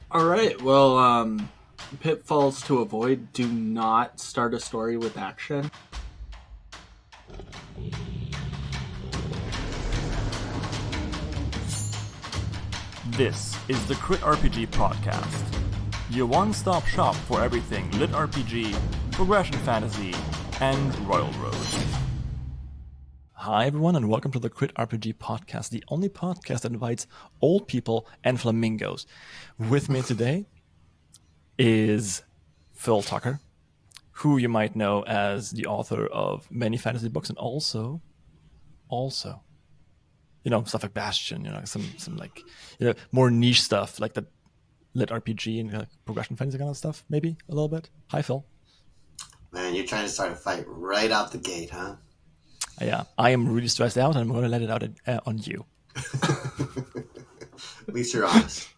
All right. Well, pitfalls to avoid: do not start a story with action. This is the Crit RPG Podcast, your one-stop shop for everything Lit RPG, progression fantasy, and Royal Road. Hi everyone, and welcome to the Crit RPG Podcast, the only podcast that invites old people and flamingos. With me today is Phil Tucker, who you might know as the author of many fantasy books and also, stuff like Bastion, some like, more niche stuff like the lit RPG and progression fantasy kind of stuff, maybe a little bit. Hi, Phil. Man, you're trying to start a fight right out the gate, huh? Yeah, I am really stressed out, and I'm going to let it out on you. At least you're honest.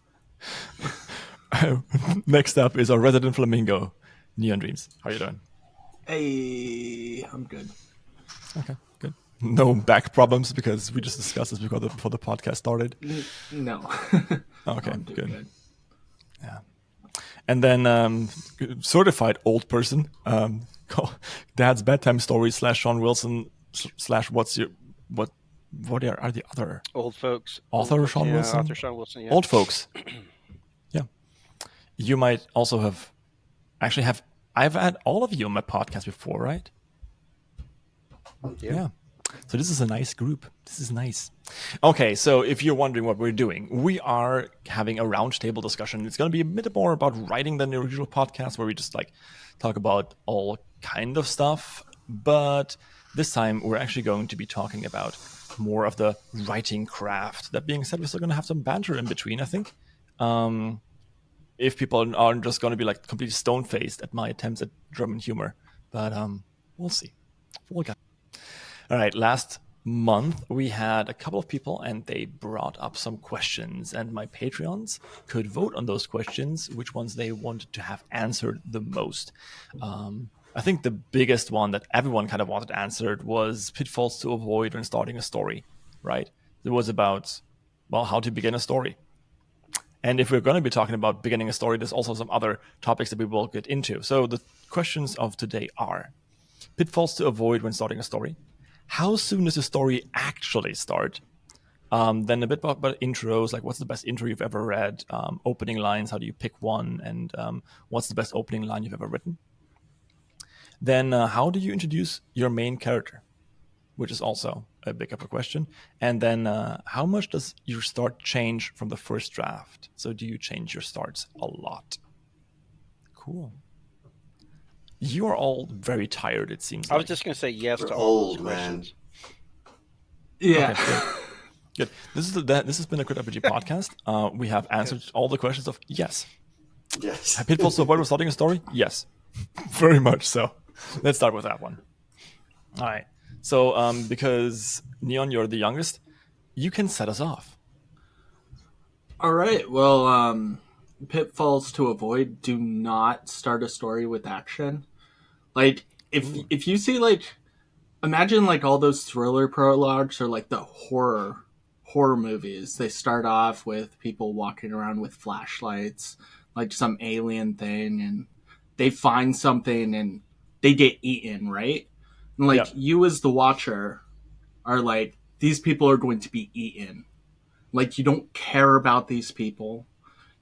Next up is our resident flamingo, Neon Dreams. How are you doing? Hey, I'm good. Okay, good. No back problems because we just discussed this before the podcast started. No. Okay, good. Yeah, and then certified old person, Dad's bedtime story / Shawn Wilson / what are the other old folks? Author Shawn Wilson. Author Shawn Wilson. Yeah. Old folks. Yeah, you might also have I've had all of you on my podcast before, right? Yeah. So this is a nice group. This is nice. Okay, so if you're wondering what we're doing, we are having a roundtable discussion. It's going to be a bit more about writing than the original podcast, where we just talk about all kind of stuff. But this time, we're actually going to be talking about more of the writing craft. That being said, we're still going to have some banter in between, I think. If people aren't just going to be completely stone-faced at my attempts at German humor. But we'll see. All right, last month we had a couple of people and they brought up some questions, and my Patreons could vote on those questions, which ones they wanted to have answered the most. I think the biggest one that everyone kind of wanted answered was pitfalls to avoid when starting a story, right? It was about, how to begin a story. And if we're going to be talking about beginning a story, there's also some other topics that we will get into. So the questions of today are: pitfalls to avoid when starting a story. How soon does a story actually start? Then a bit about intros, like what's the best intro you've ever read? Opening lines, how do you pick one? And what's the best opening line you've ever written? Then how do you introduce your main character? Which is also a big of a question. And then how much does your start change from the first draft? So do you change your starts a lot? Cool. You are all very tired, it seems. I was just going to say yes to all old, those questions. Yeah. Okay, good. This has been a Crit RPG podcast. We have answered all the questions of yes. Yes. Pitfalls to avoid when starting a story? Yes. Very much so. Let's start with that one. All right. So because Neon, you're the youngest, you can set us off. All right. Well, pitfalls to avoid: do not start a story with action. If you see imagine all those thriller prologues or the horror movies. They start off with people walking around with flashlights, like some alien thing, and they find something and they get eaten, right? And you as the watcher are these people are going to be eaten. You don't care about these people.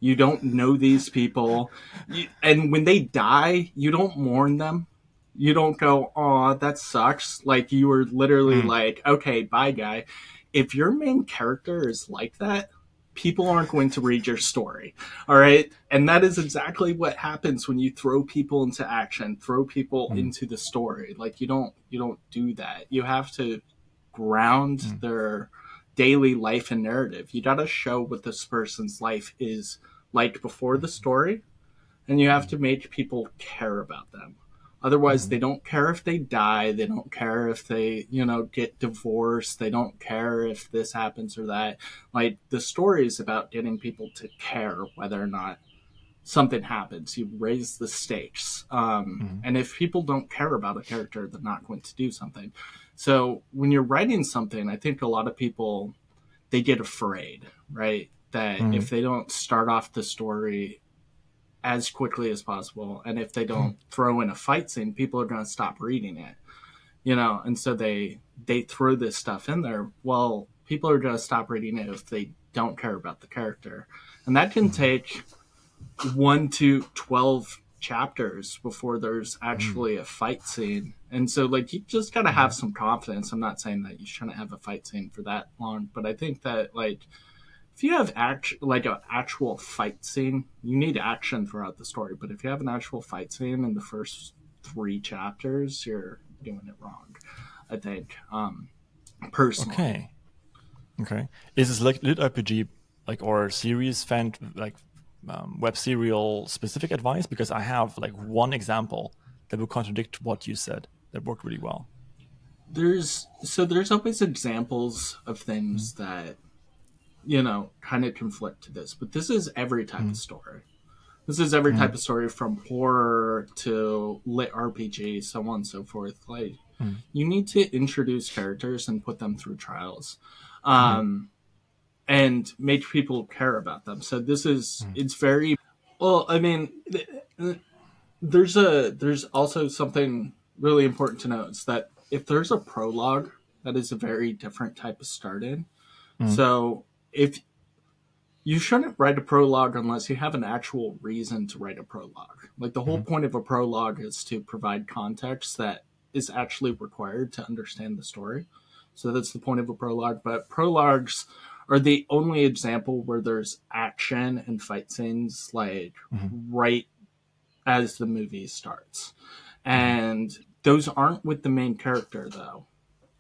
You don't know these people. And when they die, you don't mourn them. You don't go, "Aw, that sucks." You were literally "Okay, bye, guy." If your main character is like that, people aren't going to read your story. All right? And that is exactly what happens when you throw people into action, throw people into the story. You don't do that. You have to ground their daily life and narrative. You got to show what this person's life is like before the story, and you have to make people care about them. Otherwise, they don't care if they die. They don't care if they, get divorced. They don't care if this happens or that. The story is about getting people to care whether or not something happens. You raise the stakes. And if people don't care about a character, they're not going to do something. So when you're writing something, I think a lot of people, they get afraid, right? that if they don't start off the story as quickly as possible, and if they don't throw in a fight scene, people are going to stop reading it, and so they throw this stuff in there. Well, people are going to stop reading it if they don't care about the character, and that can take 1 to 12 chapters before there's actually a fight scene. And so like you just got to have some confidence. I'm not saying that you shouldn't have a fight scene for that long, but I think that like if you have an actual fight scene, you need action throughout the story. But if you have an actual fight scene in the first 3 chapters, you're doing it wrong, I think, personally. Okay. Is this like lit RPG or series fan web serial specific advice? Because I have like one example that will contradict what you said that worked really well. There's always examples of things that kind of conflict to this, but this is every type of story. This is every type of story, from horror to lit RPG, so on and so forth. Like, you need to introduce characters and put them through trials, and make people care about them. So this is it's very well. I mean, there's also something really important to note, is that if there's a prologue, that is a very different type of start in. So if you shouldn't write a prologue unless you have an actual reason to write a prologue. Like the whole point of a prologue is to provide context that is actually required to understand the story. So that's the point of a prologue. But prologues are the only example where there's action and fight scenes like right as the movie starts. And those aren't with the main character, though.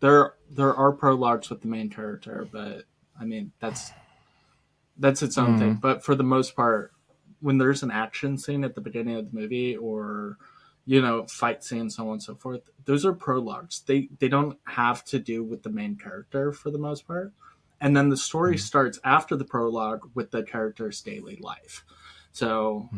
There are prologues with the main character, but I mean that's its own thing. But for the most part, when there's an action scene at the beginning of the movie, or fight scene, so on and so forth, those are prologues. They don't have to do with the main character for the most part. And then the story starts after the prologue with the character's daily life. So,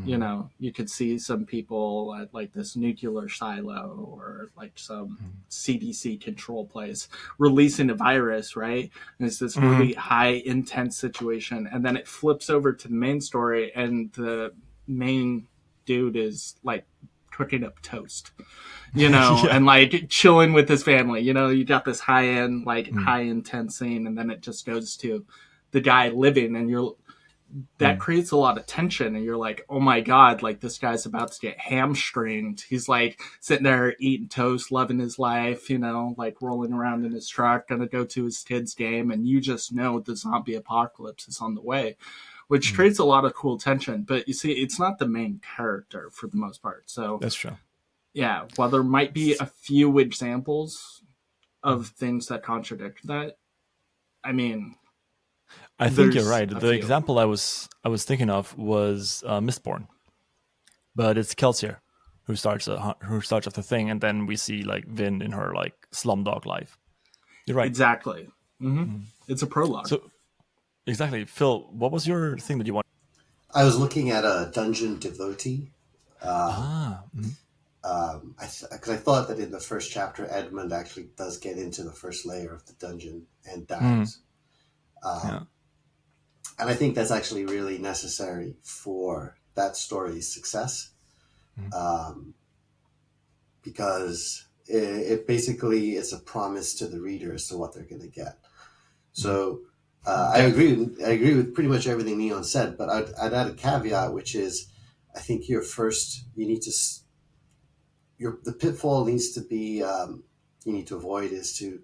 you could see some people at like this nuclear silo or like some CDC control place releasing a virus, right? And it's this really high, intense situation. And then it flips over to the main story, and the main dude is like cooking up toast, and like chilling with his family. You got this high end, like high intense scene, and then it just goes to the guy living, and that creates a lot of tension, and you're like, oh my god, like this guy's about to get hamstringed. He's like sitting there eating toast, loving his life, like rolling around in his truck, gonna go to his kids' game, and you just know the zombie apocalypse is on the way, which creates a lot of cool tension. But you see, it's not the main character for the most part. So that's true. Yeah, while there might be a few examples of things that contradict that, I mean, I think you're right. The example I was thinking of was Mistborn, but it's Kelsier who starts off the thing, and then we see like Vin in her like slumdog life. You're right. Exactly. It's a prologue. So exactly, Phil. What was your thing that you wanted? I was looking at a dungeon devotee. Because I thought that in the first chapter, Edmund actually does get into the first layer of the dungeon and dies. And I think that's actually really necessary for that story's success, because it basically is a promise to the reader as to what they're going to get. So I agree with pretty much everything Neon said, but I'd add a caveat, which is I think the pitfall needs to be you need to avoid is to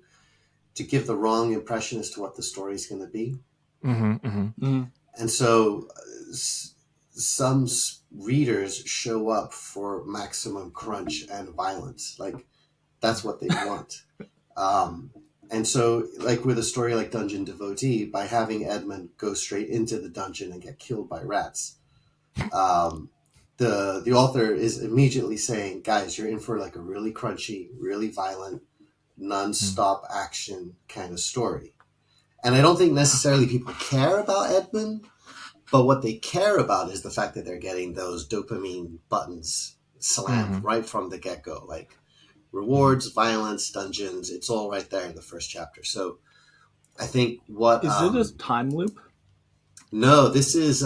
give the wrong impression as to what the story is going to be. And so some readers show up for maximum crunch and violence. Like that's what they want. And so like with a story like Dungeon Devotee, by having Edmund go straight into the dungeon and get killed by rats, the author is immediately saying, guys, you're in for like a really crunchy, really violent, non-stop action kind of story. And I don't think necessarily people care about Edmund, but what they care about is the fact that they're getting those dopamine buttons slammed right from the get-go. Like rewards, violence, dungeons, it's all right there in the first chapter. So I think Is it a time loop? No, this is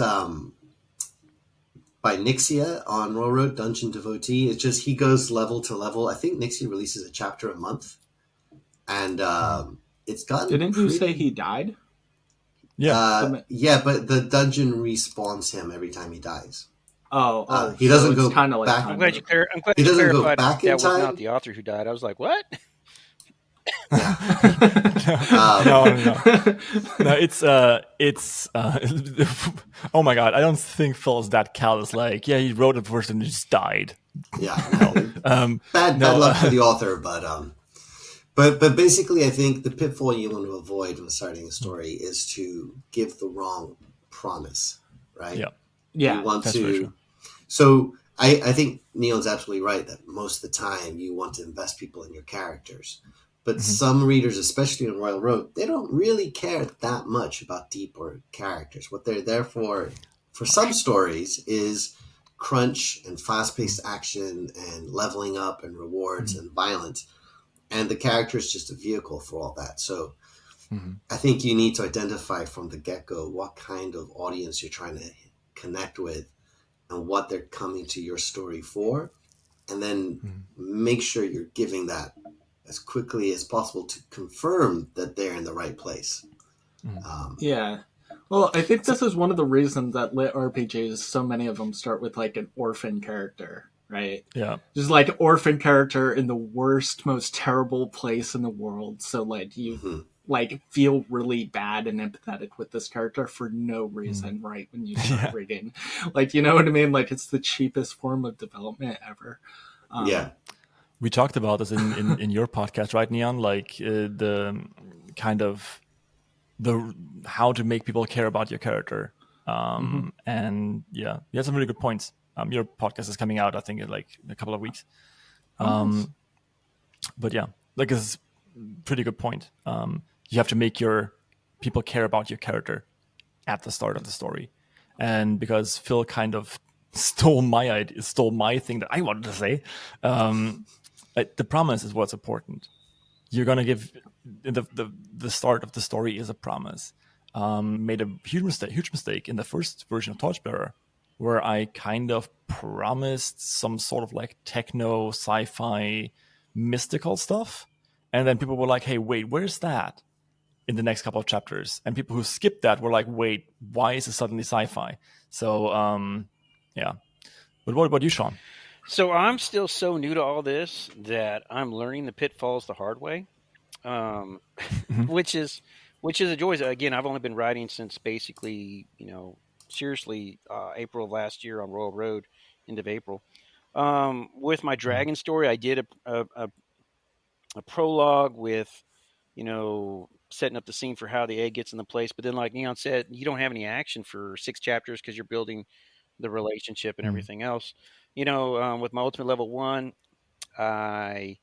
by Nixia on Railroad Dungeon Devotee. It's just he goes level to level. I think Nixia releases a chapter a month, and it's gotten Didn't you say he died? Yeah. Yeah, but the dungeon respawns him every time he dies. He so doesn't it's go kind of like back. I'm time glad loop. He you doesn't go clarified back in that was not time. the author who died. I was like, what? Yeah. No. It's oh my god, I don't think Phil's that callous. Like, yeah, he wrote it first and just died. Yeah. No. Bad luck for the author, but basically, I think the pitfall you want to avoid when starting a story is to give the wrong promise, right? Yeah. Yeah, You want that's very to. true. So I think Neil's absolutely right that most of the time you want to invest people in your characters. But some readers, especially on Royal Road, they don't really care that much about deeper characters. What they're there for some stories, is crunch and fast-paced action and leveling up and rewards and violence. And the character is just a vehicle for all that. So I think you need to identify from the get-go what kind of audience you're trying to connect with and what they're coming to your story for, and then make sure you're giving that as quickly as possible to confirm that they're in the right place. yeah. Well, I think this is one of the reasons that lit RPGs, so many of them start with like an orphan character, right? Yeah. Just like orphan character in the worst, most terrible place in the world. So like you like feel really bad and empathetic with this character for no reason, right? When you start reading, like, you know what I mean? Like, it's the cheapest form of development ever. Yeah. We talked about this in your podcast, right, Neon? Like the kind of the how to make people care about your character. And yeah, you had some really good points. Your podcast is coming out, I think, in like a couple of weeks. Nice. But yeah, like it's a pretty good point. You have to make your people care about your character at the start of the story. And because Phil kind of stole my thing that I wanted to say, the promise is what's important. You're gonna give the start of the story is a promise. Made a huge mistake in the first version of Torchbearer, where I kind of promised some sort of like techno sci-fi mystical stuff, and then people were like, "Hey, wait, where's that?" In the next couple of chapters, and people who skipped that were like, "Wait, why is it suddenly sci-fi?" So, yeah. But what about you, Shawn? So I'm still so new to all this that I'm learning the pitfalls the hard way, which is a joy. Again, I've only been writing since basically, seriously, April of last year on Royal Road, end of April. With my dragon story, I did a prologue with, setting up the scene for how the egg gets in the place. But then, like Neon said, you don't have any action for 6 chapters because you're building the relationship and everything else. With my ultimate level 1, I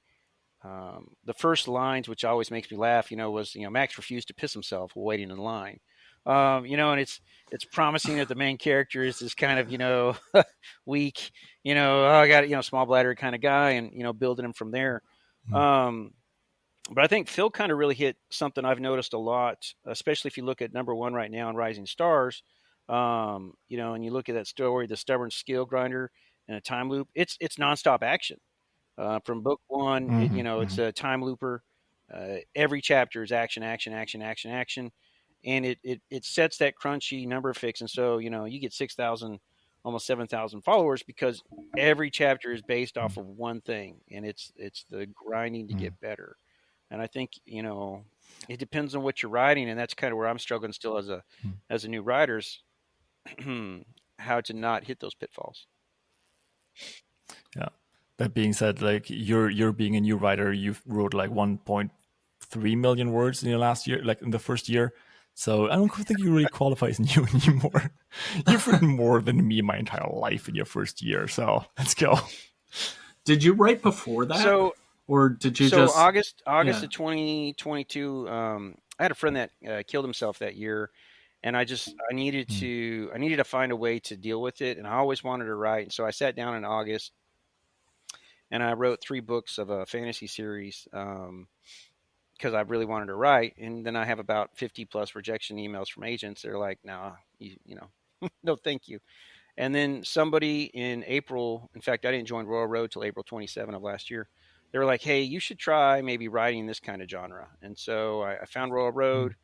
the first lines, which always makes me laugh, was Max refused to piss himself while waiting in line. And it's promising that the main character is this kind of weak, I got small bladder kind of guy, and building him from there. But I think Phil kind of really hit something I've noticed a lot, especially if you look at number 1 right now in Rising Stars. And you look at that story, the stubborn skill grinder and a time loop. It's nonstop action. From book 1, it's a time looper. Every chapter is action, action, action, action, action, and it sets that crunchy number fix. And so you get 6,000, almost 7,000 followers because every chapter is based off of one thing, and it's the grinding to get better. And I think it depends on what you're writing, and that's kind of where I'm struggling still as a new writer, how to not hit those pitfalls. Yeah. That being said, like you're being a new writer, you've wrote like 1.3 million words in your last year, like in the first year. So I don't think you really qualify as new anymore. You've written more than me my entire life in your first year. So let's go. Did you write before that? Or did you just August of 2022, I had a friend that killed himself that year, and I needed to find a way to deal with it, and I always wanted to write. And so I sat down in August and I wrote 3 books of a fantasy series. because I really wanted to write. And then I have about 50 plus rejection emails from agents. They're like, nah, you know, no, thank you. And then somebody in April, in fact, I didn't join Royal Road till April 27 of last year. They were like, hey, you should try maybe writing this kind of genre. And so I found Royal Road,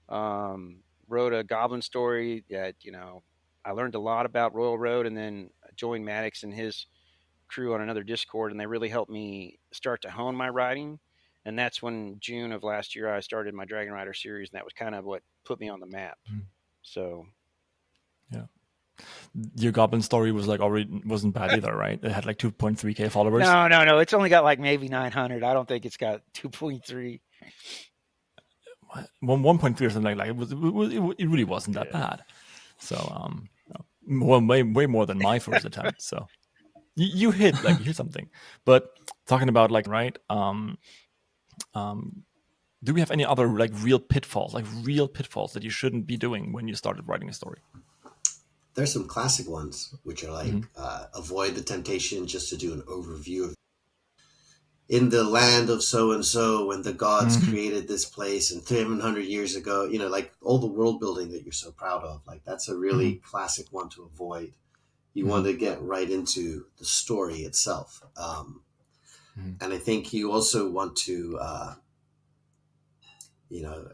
wrote a goblin story that, you know, I learned a lot about Royal Road, and then joined Madix and his crew on another Discord, and they really helped me start to hone my writing. And that's when June of last year I started my Dragon Rider series, and that was kind of what put me on the map. So, yeah, your goblin story was like already wasn't bad either, right? It had like 2.3k followers. No, it's only got like maybe 900. I don't think it's got 2.3. 1.3 or something like it really wasn't that bad. So well, way more than my first attempt. So you hit something. But talking about like right, do we have any other like real pitfalls that you shouldn't be doing when you started writing a story? There's some classic ones, which are like avoid the temptation just to do an overview of in the land of so-and-so when the gods created this place and 700 years ago, you know, like all the world building that you're so proud of. Like that's a really classic one to avoid. You want to get right into the story itself. And I think you also want to, you know,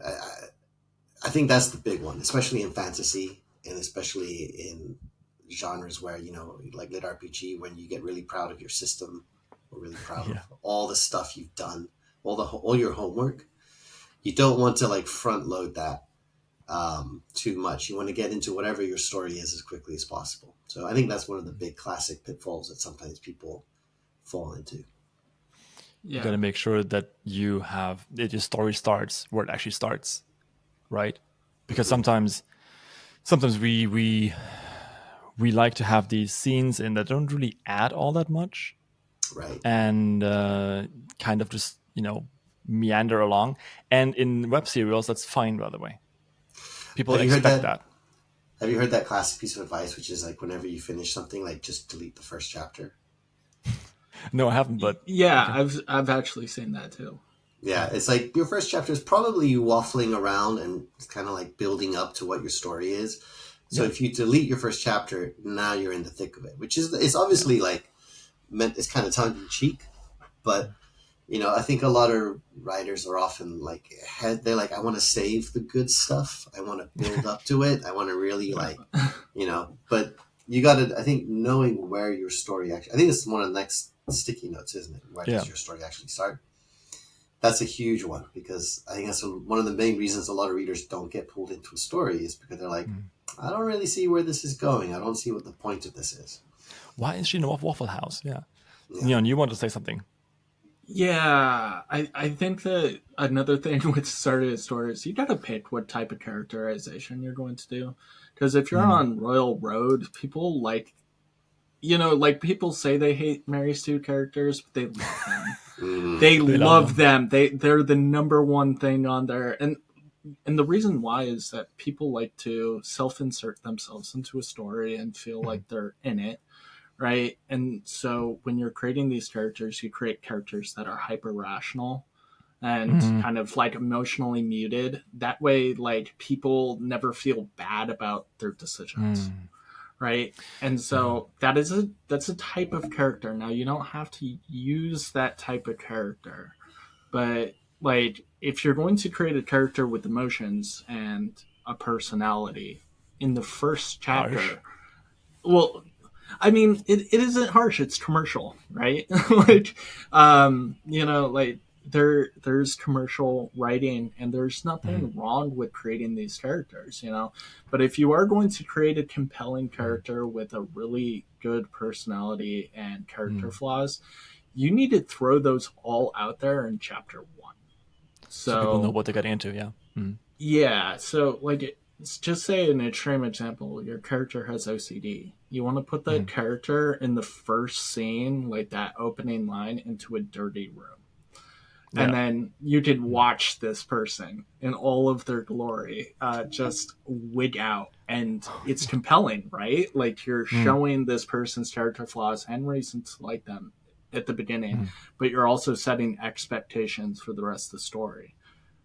I think that's the big one, especially in fantasy and especially in genres where, you know, like lit RPG, when you get really proud of your system or really proud of all the stuff you've done, all your homework. You don't want to like front load that too much. You want to get into whatever your story is as quickly as possible. So I think that's one of the big classic pitfalls that sometimes people fall into. You got to make sure that your story starts where it actually starts, right? Because sometimes we like to have these scenes in that don't really add all that much, right? And kind of just, you know, meander along. And in web serials, that's fine, by the way. People expect that. Have you heard that classic piece of advice, which is like whenever you finish something, like just delete the first chapter? No, I haven't, but yeah, okay. I've actually seen that too. Yeah, it's like your first chapter is probably you waffling around and kind of like building up to what your story is. So if you delete your first chapter, now you're in the thick of it, which is it's obviously like meant it's kind of tongue in cheek, but you know, I think a lot of writers are often like they're like, I want to save the good stuff, I want to build up to it, I want to really like, you know, but you got to, I think, knowing where your story actually, I think it's one of the next sticky notes, isn't it? Where does your story actually start? That's a huge one, because I think that's one of the main reasons a lot of readers don't get pulled into a story is because they're like, I don't really see where this is going. I don't see what the point of this is. Why is she in a Waffle House? Yeah. Leon, you want to say something? Yeah, I think that another thing with starting a story is you got to pick what type of characterization you're going to do. Because if you're on Royal Road, people like, you know, like people say they hate Mary Sue characters, but they love them. They love them. They're the number one thing on there. And the reason why is that people like to self-insert themselves into a story and feel like they're in it. Right. And so when you're creating these characters, you create characters that are hyper rational and kind of like emotionally muted. That way, like people never feel bad about their decisions. Right. And so that's a type of character. Now you don't have to use that type of character, but like if you're going to create a character with emotions and a personality in the first chapter, well, I mean, it isn't harsh. It's commercial, right? Like, you know, like there's commercial writing, and there's nothing wrong with creating these characters, you know. But if you are going to create a compelling character with a really good personality and character flaws, you need to throw those all out there in chapter 1, so people know what they got into. Yeah. So like. Just say an extreme example, your character has OCD. You want to put that character in the first scene, like that opening line, into a dirty room. And then you could watch this person in all of their glory just wig out. And it's compelling, right? Like you're showing this person's character flaws and reasons to like them at the beginning, but you're also setting expectations for the rest of the story.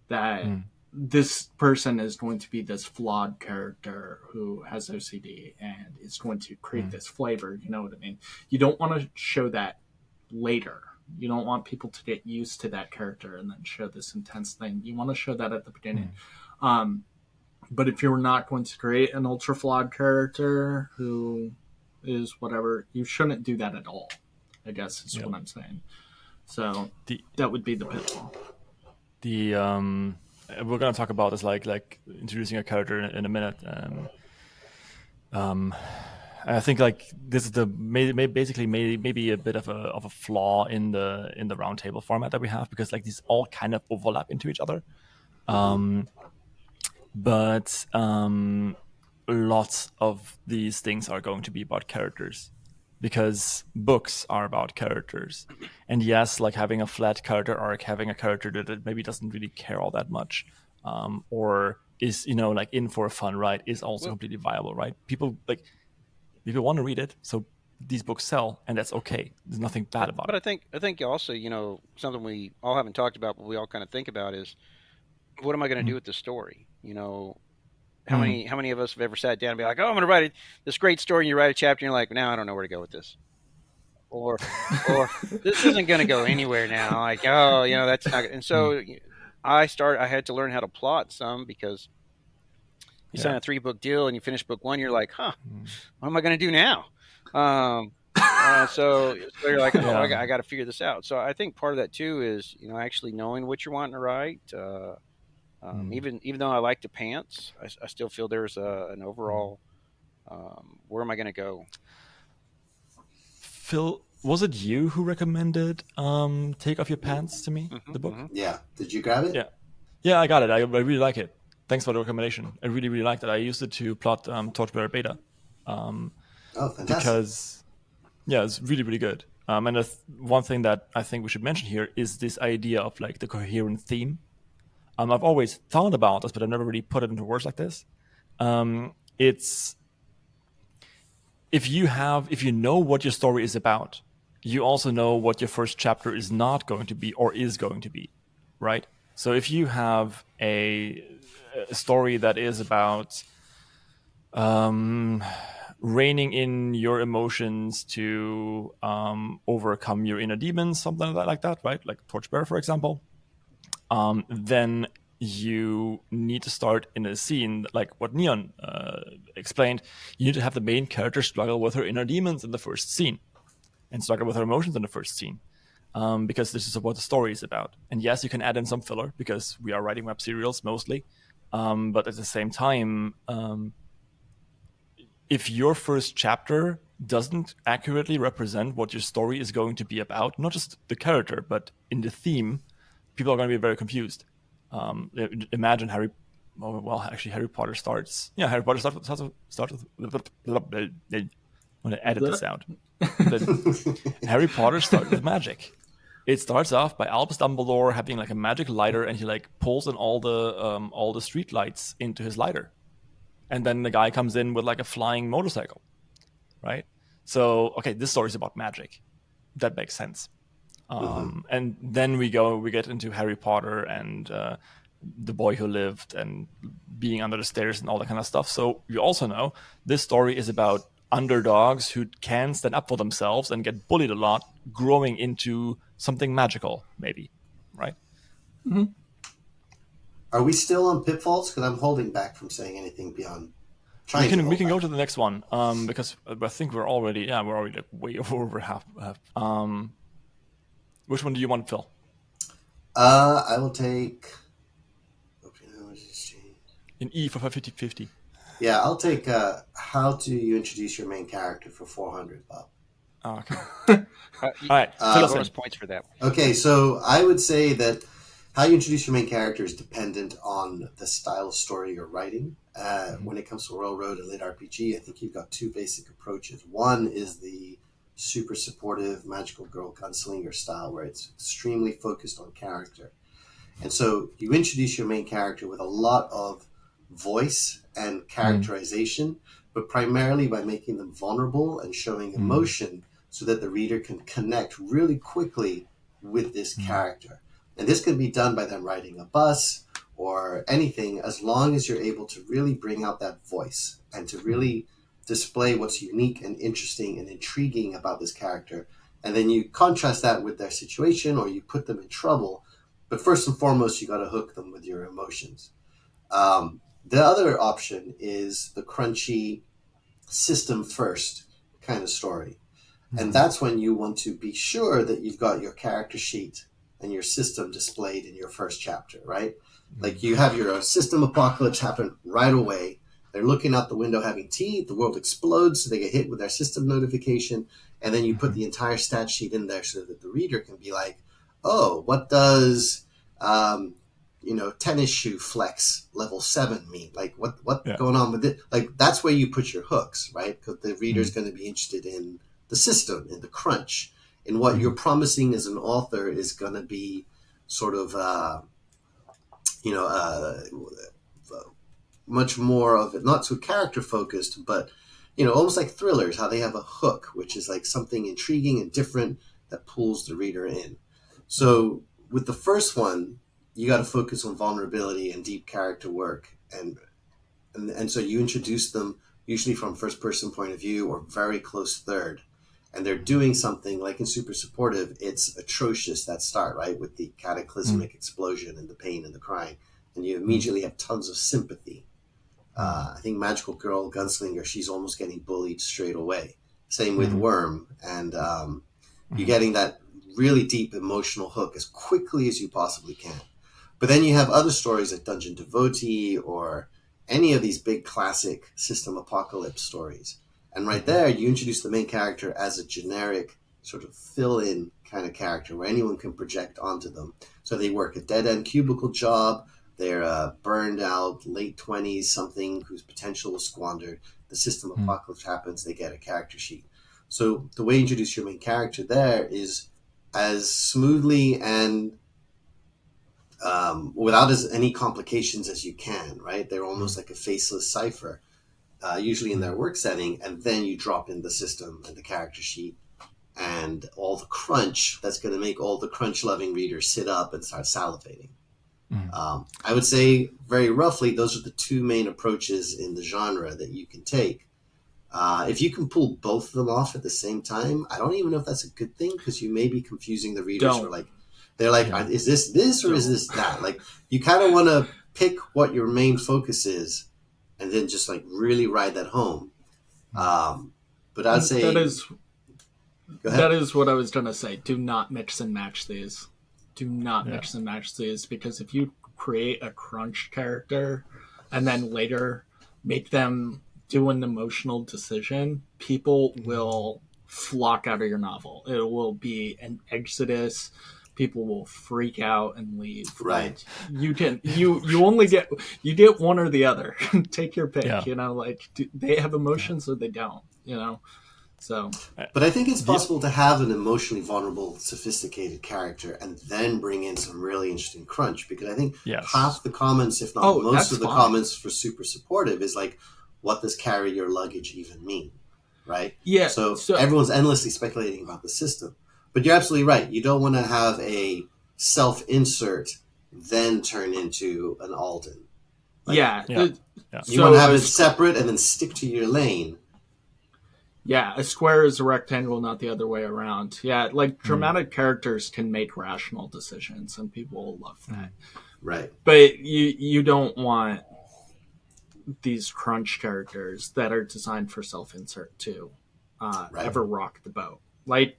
that this person is going to be this flawed character who has OCD and is going to create this flavor. You know what I mean? You don't want to show that later. You don't want people to get used to that character and then show this intense thing. You want to show that at the beginning. But if you're not going to create an ultra flawed character who is whatever, you shouldn't do that at all, I guess is what I'm saying. So that would be the pitfall. We're gonna talk about this like introducing a character in a minute. I think like this is maybe a bit of a flaw in the roundtable format that we have, because like these all kind of overlap into each other. But lots of these things are going to be about characters, because books are about characters. And yes, like having a flat character arc, having a character that maybe doesn't really care all that much, or is, you know, like in for a fun ride, is also completely viable, right? People want to read it, so these books sell, and that's okay. There's nothing bad about it. But I think also, you know, something we all haven't talked about, but we all kind of think about is, what am I going to do with the story? You know, how many of us have ever sat down and be like, oh, I'm going to write this great story, and you write a chapter, and you're like, now I don't know where to go with this. Or this isn't going to go anywhere now. Like, oh, you know, that's not good. And so I had to learn how to plot some, because you sign a 3-book deal and you finish book 1, you're like, what am I going to do now? So you're like, oh, I got to figure this out. So I think part of that too is, you know, actually knowing what you're wanting to write. Even though I like the pants, I still feel there's an overall, where am I going to go? Phil, was it you who recommended Take Off Your Pants to me, the book? Yeah. Did you grab it? Yeah, I got it. I really like it. Thanks for the recommendation. I really, really liked it. I used it to plot Torchbearer Beta. Oh, fantastic. Because, it's really, really good. And one thing that I think we should mention here is this idea of like the coherent theme. I've always thought about this, but I've never really put it into words like this. It's if you know what your story is about, you also know what your first chapter is not going to be or is going to be, right? So if you have a story that is about reining in your emotions to overcome your inner demons, something like that, right? Like Torchbearer, for example. Then you need to start in a scene like what Neon explained. You need to have the main character struggle with her inner demons in the first scene and struggle with her emotions in the first scene, because this is what the story is about. And yes, you can add in some filler because we are writing web serials mostly, but at the same time, if your first chapter doesn't accurately represent what your story is going to be about, not just the character, but in the theme, people are going to be very confused. Imagine Harry Potter starts. Yeah, Harry Potter starts with. I'm going to edit this out. Harry Potter starts with magic. It starts off by Albus Dumbledore having like a magic lighter, and he like pulls in all the street lights into his lighter, and then the guy comes in with like a flying motorcycle, right? So okay, this story is about magic. That makes sense. And then we get into Harry Potter and the boy who lived and being under the stairs and all that kind of stuff. So you also know this story is about underdogs who can stand up for themselves and get bullied a lot, growing into something magical, maybe, right? Mm-hmm. Are we still on Pitfalls? Because I'm holding back from saying anything beyond. We can go to the next one because I think we're already like way over half. Which one do you want, Phil? I will take. An E for 50-50. Yeah, I'll take. How do you introduce your main character for 400, Bob? Oh, okay. All right. Bonus points for that. Okay, so I would say that how you introduce your main character is dependent on the style of story you're writing. When it comes to Railroad and Lit RPG, I think you've got 2 basic approaches. One is the super supportive magical girl gunslinger style, where it's extremely focused on character. And so you introduce your main character with a lot of voice and characterization, but primarily by making them vulnerable and showing emotion so that the reader can connect really quickly with this character. And this can be done by them riding a bus or anything, as long as you're able to really bring out that voice and to really display what's unique and interesting and intriguing about this character. And then you contrast that with their situation, or you put them in trouble. But first and foremost, you got to hook them with your emotions. The other option is the crunchy system first kind of story. And that's when you want to be sure that you've got your character sheet and your system displayed in your first chapter, right? Like you have your system apocalypse happen right away. They're looking out the window having tea. The world explodes, so they get hit with their system notification. And then you put the entire stat sheet in there so that the reader can be like, oh, what does, tennis shoe flex level 7 mean? Like what's going on with it? Like that's where you put your hooks, right? Because the reader's going to be interested in the system, in the crunch, in what you're promising as an author is going to be sort of, much more of it, not so character focused, but, almost like thrillers, how they have a hook, which is like something intriguing and different that pulls the reader in. So with the first one, you got to focus on vulnerability and deep character work. And so you introduce them usually from first person point of view or very close third. And they're doing something like in Super Supportive, it's atrocious, that start, right? With the cataclysmic explosion and the pain and the crying. And you immediately have tons of sympathy. I think Magical Girl Gunslinger, she's almost getting bullied straight away. Same with Worm. And you're getting that really deep emotional hook as quickly as you possibly can. But then you have other stories like Dungeon Devotee or any of these big classic system apocalypse stories. And right there, you introduce the main character as a generic sort of fill-in kind of character where anyone can project onto them. So they work a dead-end cubicle job. They're burned out, late 20s, something whose potential was squandered. The system apocalypse happens. They get a character sheet. So the way you introduce your main character there is as smoothly and without any complications as you can, right? They're almost like a faceless cipher. Usually in their work setting, and then you drop in the system and the character sheet and all the crunch that's going to make all the crunch-loving readers sit up and start salivating. I would say very roughly, those are the two main approaches in the genre that you can take. If you can pull both of them off at the same time, I don't even know if that's a good thing, because you may be confusing the readers. They're like, is this or is this that? Like, you kind of want to pick what your main focus is and then just like really ride that home. But I'd say that is what I was going to say. Do not mix and match these. Do not mix and match these, because if you create a crunch character and then later make them do an emotional decision, people will flock out of your novel. It will be an exodus. People will freak out and leave. Right. You only get one or the other. Take your pick. Do they have emotions or they don't, So, but I think it's possible to have an emotionally vulnerable, sophisticated character and then bring in some really interesting crunch, because I think half the comments, if not most of the comments for Super Supportive is like, what does carry your luggage even mean? Right? Yeah. So everyone's endlessly speculating about the system. But you're absolutely right. You don't want to have a self-insert then turn into an Alden. You want to have it separate and then stick to your lane. Yeah, a square is a rectangle, not the other way around. Yeah, like dramatic characters can make rational decisions, and people will love that. Right. But you don't want these crunch characters that are designed for self-insert to ever rock the boat. Like,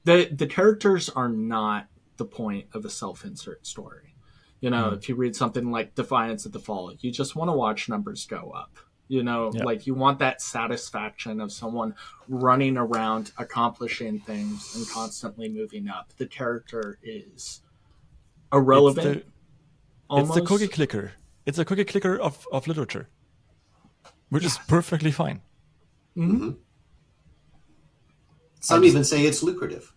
the characters are not the point of a self-insert story. If you read something like Defiance of the Fall, you just want to watch numbers go up. Like, you want that satisfaction of someone running around, accomplishing things, and constantly moving up. The character is irrelevant. It's the cookie clicker. It's a cookie clicker of literature, which is perfectly fine. Mm-hmm. Some even say it's lucrative.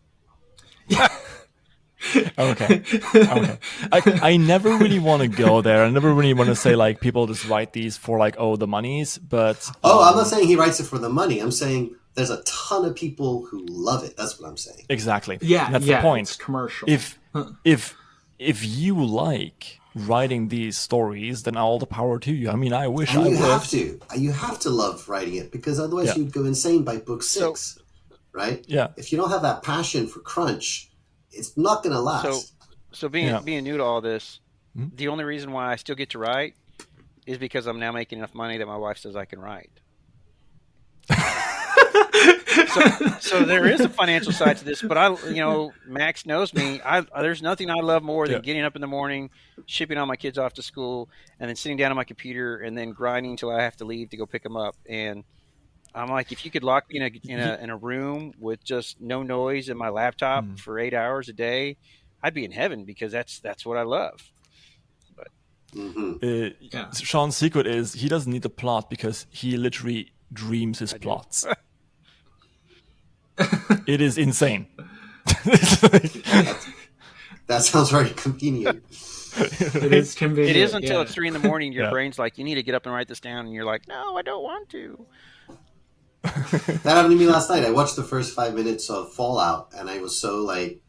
Okay. I never really want to go there. I never really want to say like people just write these for like the monies, but I'm not saying he writes it for the money. I'm saying there's a ton of people who love it. That's what I'm saying. Exactly. Yeah, that's the point. It's commercial. If if you like writing these stories, then all the power to you. I mean, I wish And I you would. have to. You have to love writing it, because otherwise Yeah. you'd go insane by book So 6, right? Yeah. If you don't have that passion for crunch, it's not going to so last. so Yeah. being new to all this, Hmm? the only reason why I still get to write is because I'm now making enough money that my wife says I can write. So there is a financial side to this, but Max knows me. There's nothing I love more than Yeah. getting up in the morning, shipping all my kids off to school, and then sitting down on my computer and then grinding until I have to leave to go pick them up. And I'm like, if you could lock me in a room with just no noise and my laptop Mm. for 8 hours a day, I'd be in heaven, because that's what I love. But Mm-hmm. Sean's secret is he doesn't need the plot because he literally dreams his plots. It is insane. That sounds very convenient. It is convenient. It is until it's 3 a.m. Your Yeah. brain's like, you need to get up and write this down, and you're like, no, I don't want to. That happened to me last night. I watched the first 5 minutes of Fallout, and I was so like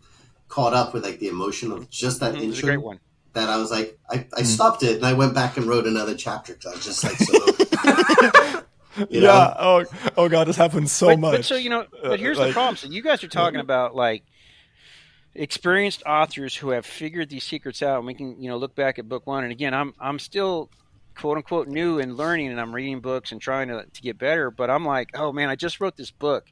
caught up with like the emotion of just that It was a great intro one. that I was like, I stopped it and I went back and wrote another chapter because I was just like so. Yeah. Oh God, this happens so much. But so but here's the problem. So you guys are talking about like experienced authors who have figured these secrets out, and we can look back at book 1. And again, I'm still quote unquote new and learning, and I'm reading books and trying to get better. But I'm like, oh man, I just wrote this book.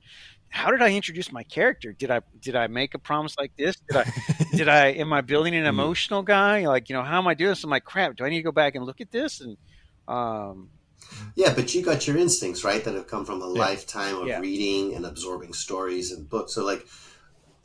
How did I introduce my character? Did I make a promise like this? Am I building an emotional guy? Like, how am I doing this? I'm like, crap, do I need to go back and look at this? And yeah, but you got your instincts, right, that have come from a lifetime of reading and absorbing stories and books. So like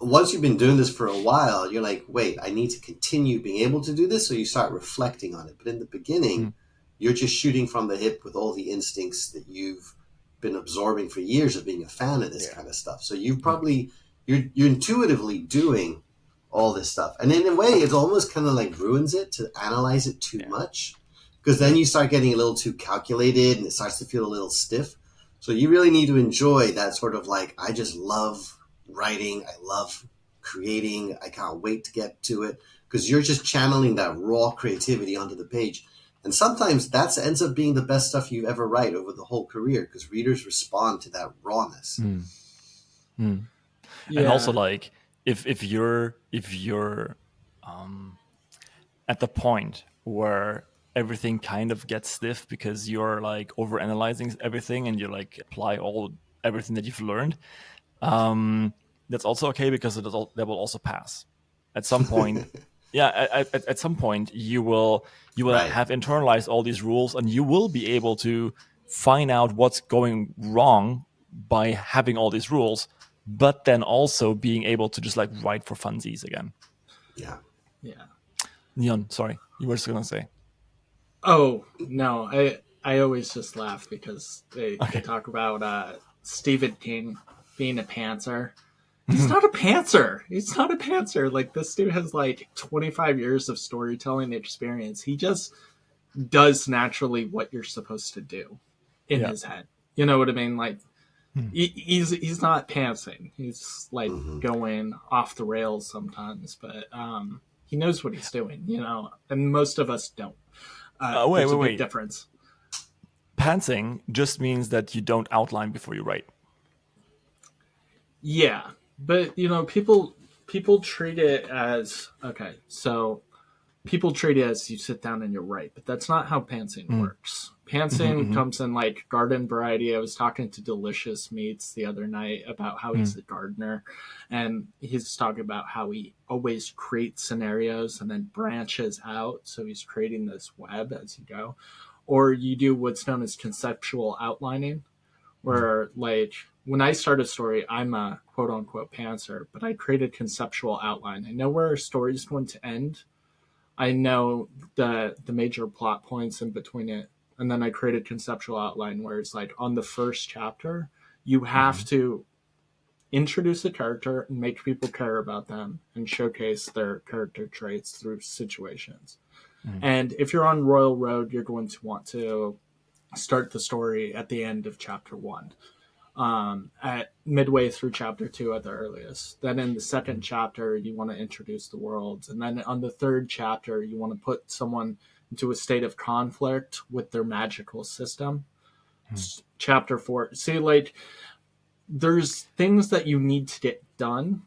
once you've been doing this for a while, you're like, wait, I need to continue being able to do this. So you start reflecting on it. But in the beginning, you're just shooting from the hip with all the instincts that you've been absorbing for years of being a fan of this kind of stuff. So you've probably, you're intuitively doing all this stuff. And in a way, it almost kind of like ruins it to analyze it too much, because then you start getting a little too calculated and it starts to feel a little stiff. So you really need to enjoy that sort of like, I just love writing. I love creating. I can't wait to get to it, because you're just channeling that raw creativity onto the page. And sometimes that ends up being the best stuff you ever write over the whole career, because readers respond to that rawness. And also, like, if you're at the point where everything kind of gets stiff because you're like overanalyzing everything and you like apply everything that you've learned, that's also okay, because that will also pass at some point. At some point you will have internalized all these rules, and you will be able to find out what's going wrong by having all these rules, but then also being able to just like write for funsies again. Yeah. Leon, sorry, you were just gonna say. Oh no, I always just laugh because they talk about Stephen King being a pantser. He's not a pantser. He's not a pantser. Like, this dude has like 25 years of storytelling experience. He just does naturally what you're supposed to do in his head. You know what I mean? Like, he's not pantsing. He's like going off the rails sometimes, but he knows what he's doing, and most of us don't. There's a big difference. Pantsing just means that you don't outline before you write. Yeah. But, people treat it as, so people treat it as you sit down and you write, but that's not how pantsing works. Pantsing comes in like garden variety. I was talking to Delicious Meats the other night about how he's a gardener, and he's talking about how he always creates scenarios and then branches out. So he's creating this web as you go. Or you do what's known as conceptual outlining, where like when I start a story, I'm a quote unquote pantser, but I create a conceptual outline. I know where a story is going to end. I know the major plot points in between it. And then I create a conceptual outline where it's like on the first chapter, you have to introduce a character and make people care about them and showcase their character traits through situations. And if you're on Royal Road, you're going to want to start the story at the end of chapter 1. at midway through chapter 2 at the earliest. Then in the second chapter, you want to introduce the worlds. And then on the third chapter, you want to put someone into a state of conflict with their magical system. Chapter 4. See, like, there's things that you need to get done.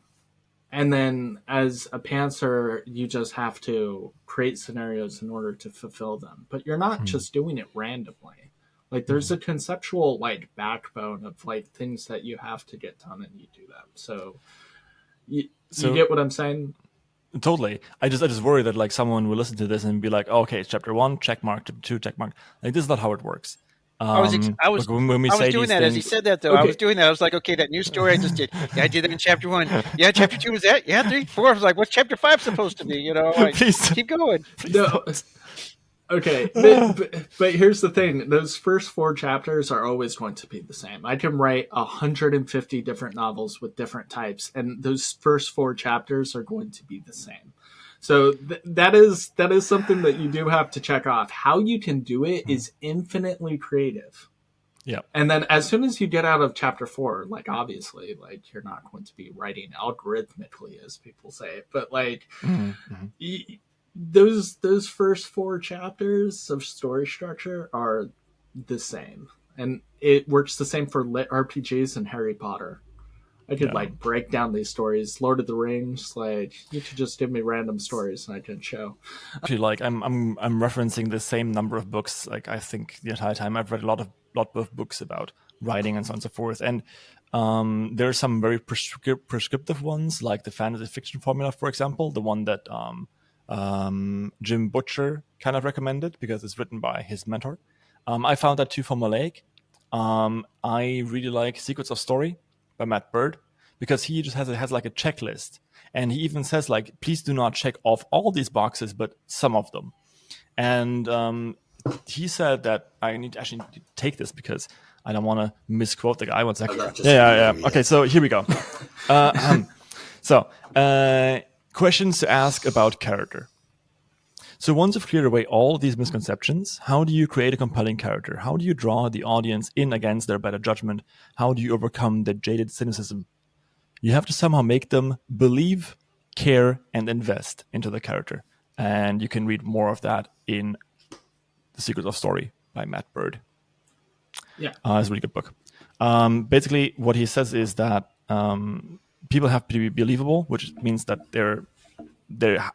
And then as a pantser, you just have to create scenarios in order to fulfill them. But you're not just doing it randomly. Like, there's a conceptual, like, backbone of, like, things that you have to get done, and you do them. So you get what I'm saying? Totally. I just worry that, like, someone will listen to this and be like, oh, okay, it's chapter 1, check mark, chapter 2, check mark. Like, this is not how it works. I was doing that as he said that, though. Okay. I was doing that. I was like, okay, that new story I just did. Yeah, I did that in chapter 1. Yeah, chapter 2 was that. Yeah, 3, 4. I was like, what's chapter 5 supposed to be? You know, like, keep going. No. Okay, but here's the thing. Those first 4 chapters are always going to be the same. I can write 150 different novels with different types, and those first 4 chapters are going to be the same. So that is something that you do have to check off. How you can do it is infinitely creative. Yeah. And then as soon as you get out of chapter 4, like, obviously, like, you're not going to be writing algorithmically, as people say, but like those first 4 chapters of story structure are the same. And it works the same for lit RPGs and Harry Potter. I could like break down these stories. Lord of the Rings, like, you could just give me random stories and I can show. Actually, like, I'm referencing the same number of books. Like, I think the entire time I've read a lot of books about writing and so on and so forth. And there are some very prescriptive ones, like the fantasy fiction formula, for example, the one that Jim Butcher kind of recommended because it's written by his mentor. I found that too formulaic. I really like Secrets of Story by Matt Bird, because he just has like a checklist, and he even says, like, please do not check off all these boxes, but some of them. And he said that I need to actually take this because I don't want to misquote the guy. 1 second. Yeah. Okay, so here we go. Questions to ask about character. So once you've cleared away all these misconceptions, how do you create a compelling character? How do you draw the audience in against their better judgment? How do you overcome the jaded cynicism? You have to somehow make them believe, care, and invest into the character. And you can read more of that in The Secrets of Story by Matt Bird. Yeah. It's a really good book. Basically, what he says is that people have to be believable, which means that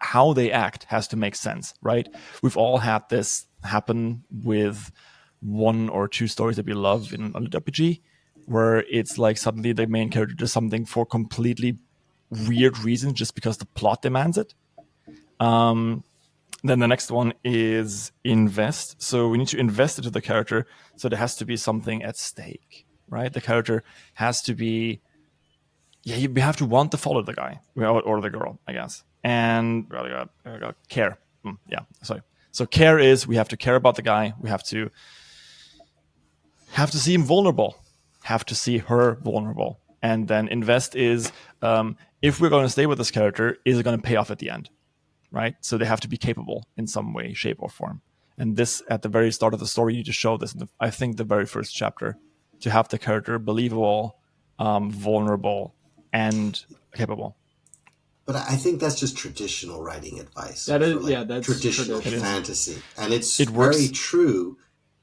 how they act has to make sense, right? We've all had this happen with 1 or 2 stories that we love in a RPG, where it's like suddenly the main character does something for completely weird reasons just because the plot demands it. Then the next one is invest. So we need to invest into the character, so there has to be something at stake, right? The character has to be, you have to want to follow the guy or the girl, I guess. And care. So care is, we have to care about the guy. We have to see him vulnerable, have to see her vulnerable. And then invest is, if we're going to stay with this character, is it going to pay off at the end, right? So they have to be capable in some way, shape, or form. And this, at the very start of the story, you just show this in I think the very first chapter, to have the character believable, vulnerable, and capable. But I think that's just traditional writing advice. That is, that's traditional fantasy. And it's very true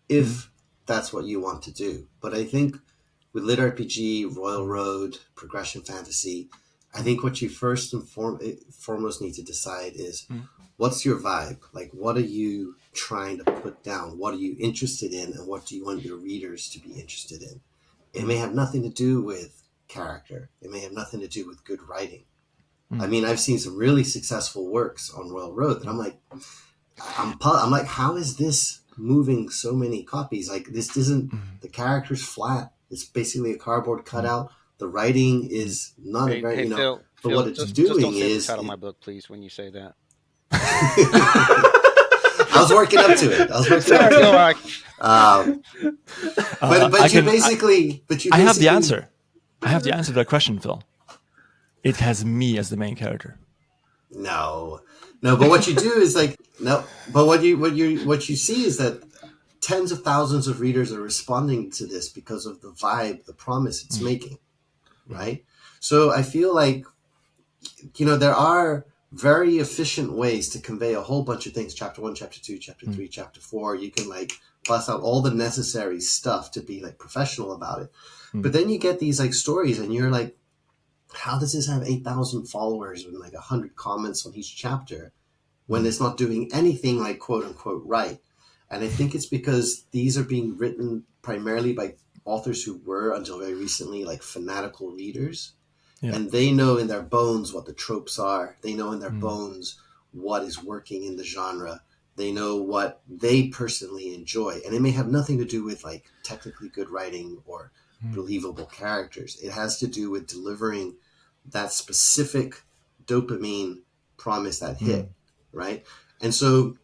if that's what you want to do. But I think with Lit RPG, Royal Road, Progression Fantasy, I think what you first and foremost need to decide is what's your vibe? Like, what are you trying to put down? What are you interested in? And what do you want your readers to be interested in? It may have nothing to do with character. It may have nothing to do with good writing. I mean, I've seen some really successful works on Royal Road that I'm like, how is this moving so many copies? Like, this isn't, the character's flat. It's basically a cardboard cutout. The writing is not very, Phil, but what it's doing just don't say is... the title of my book, please, when you say that. I was working up to it. I have the answer. I have the answer to that question, Phil. It has me as the main character. No, but what you do is like, but what you see is that tens of thousands of readers are responding to this because of the vibe, the promise it's making, right? So I feel like, there are very efficient ways to convey a whole bunch of things. Chapter 1, chapter 2, chapter 3, chapter 4. You can like bust out all the necessary stuff to be like professional about it. But then you get these like stories and you're like, how does this have 8,000 followers and like 100 comments on each chapter when it's not doing anything like quote unquote right? And I think it's because these are being written primarily by authors who were until very recently like fanatical readers. Yeah. And they know in their bones what the tropes are. They know in their bones what is working in the genre. They know what they personally enjoy. And it may have nothing to do with like technically good writing or believable characters. It has to do with delivering that specific dopamine promise, that hit, right? And so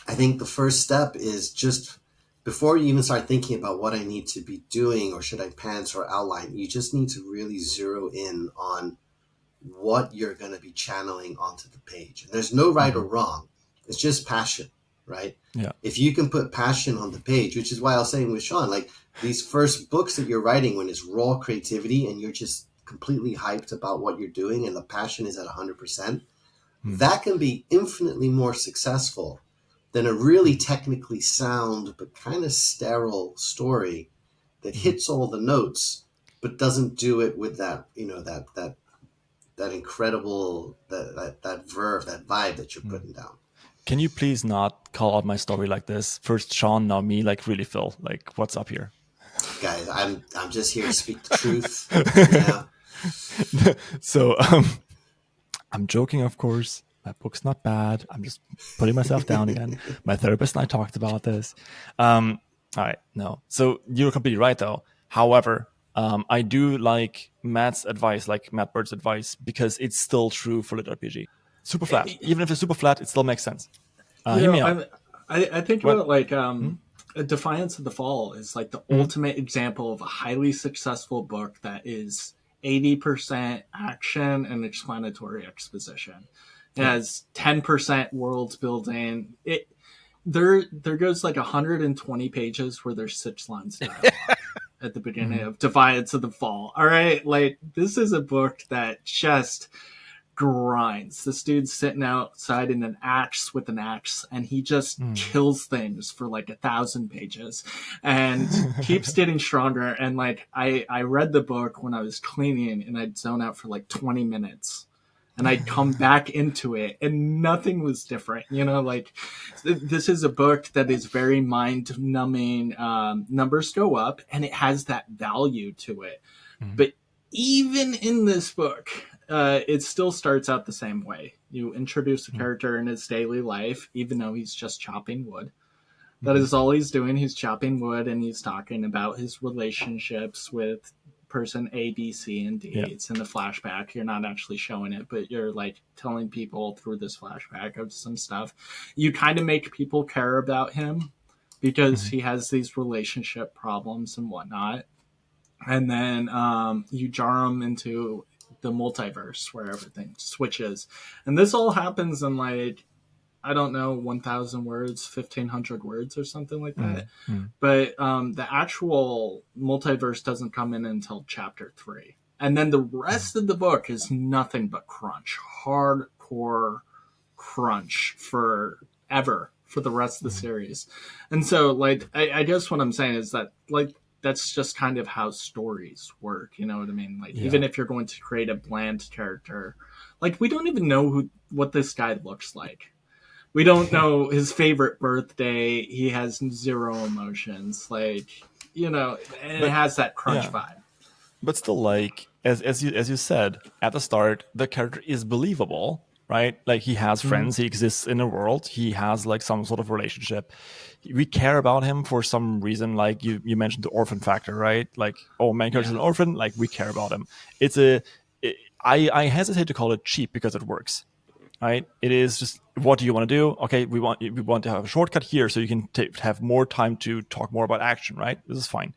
I think the first step is just before you even start thinking about what I need to be doing or should I pants or outline, you just need to really zero in on what you're going to be channeling onto the page. And there's no right or wrong. It's just passion, right? Yeah. If you can put passion on the page, which is why I was saying with Shawn, like these first books that you're writing when it's raw creativity and you're just completely hyped about what you're doing and the passion is at 100%, that can be infinitely more successful than a really technically sound but kind of sterile story that hits all the notes but doesn't do it with that, that incredible that verve, that vibe that you're putting down. Can you please not call out my story like this? First Shawn, now me. Like, really, Phil? Like, what's up here? Guys, I'm just here to speak the truth. So, I'm joking, of course. My book's not bad. I'm just putting myself down again. My therapist and I talked about this. All right, no. So you're completely right, though. However, I do like Matt's advice, like Matt Bird's advice, because it's still true for lit RPG. Super flat. Even if it's super flat, it still makes sense. I think about like Defiance of the Fall is like the ultimate example of a highly successful book that is 80% action and explanatory exposition. It has 10% world building. There goes like 120 pages where there's 6 lines of dialogue at the beginning of Defiance of the Fall. All right, like this is a book that just grinds. This dude's sitting outside in an axe with an axe, and he just kills things for like 1,000 pages, and keeps getting stronger. And like I read the book when I was cleaning, and I'd zone out for like 20 minutes. And I'd come back into it and nothing was different. Like this is a book that is very mind numbing. Numbers go up and it has that value to it. But even in this book, it still starts out the same way. You introduce a character in his daily life, even though he's just chopping wood. That is all he's doing. He's chopping wood and he's talking about his relationships with person A, B, C, and D. Yeah. It's in the flashback. You're not actually showing it, but you're like telling people through this flashback of some stuff. You kind of make people care about him because he has these relationship problems and whatnot. And then you jar him into the multiverse where everything switches. And this all happens in like, I don't know, 1,000 words, 1,500 words or something like that. But the actual multiverse doesn't come in until chapter 3. And then the rest of the book is nothing but crunch. Hardcore crunch forever for the rest of the series. And so, like, I guess what I'm saying is that, like, that's just kind of how stories work. You know what I mean? Like, even if you're going to create a bland character, like, we don't even know what this guy looks like. We don't know his favorite birthday. He has 0 emotions. Like, and it has that crunch vibe. But still, like, as you said at the start, the character is believable, right? Like, he has friends. He exists in a world. He has, like, some sort of relationship. We care about him for some reason. Like, you mentioned the orphan factor, right? Like, main character's an orphan. Like, we care about him. I hesitate to call it cheap because it works. Right? It is just, what do you want to do? Okay, we want to have a shortcut here so you can have more time to talk more about action, right? This is fine.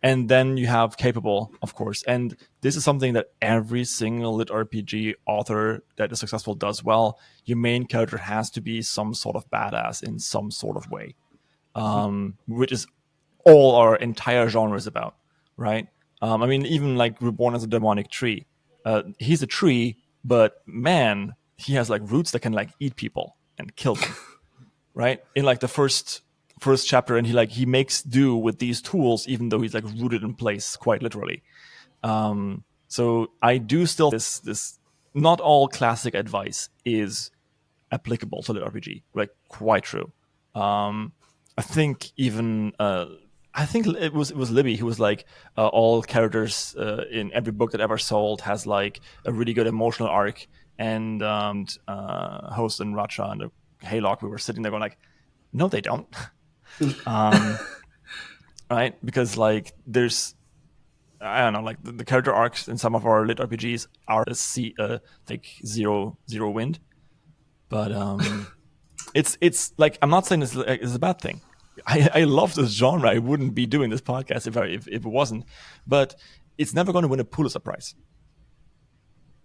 And then you have capable, of course. And this is something that every single lit RPG author that is successful does well. Your main character has to be some sort of badass in some sort of way. which is all our entire genre is about, right? I mean, even like Reborn as a Demonic Tree. He's a tree, but man, he has like roots that can like eat people and kill them, right? In like the first chapter, and he makes do with these tools, even though he's like rooted in place, quite literally. So I do still this. Not all classic advice is applicable to the RPG. Like, quite true. I think even I think it was Libby who was like, all characters in every book that ever sold has like a really good emotional arc, and Host and Racha and Haylock, we were sitting there going like, no, they don't. Right? Because like there's, I don't know, like the character arcs in some of our lit RPGs are like zero wind, but it's like, I'm not saying it's a bad thing. I love this genre. I wouldn't be doing this podcast if it wasn't. But it's never going to win a Pulitzer Prize.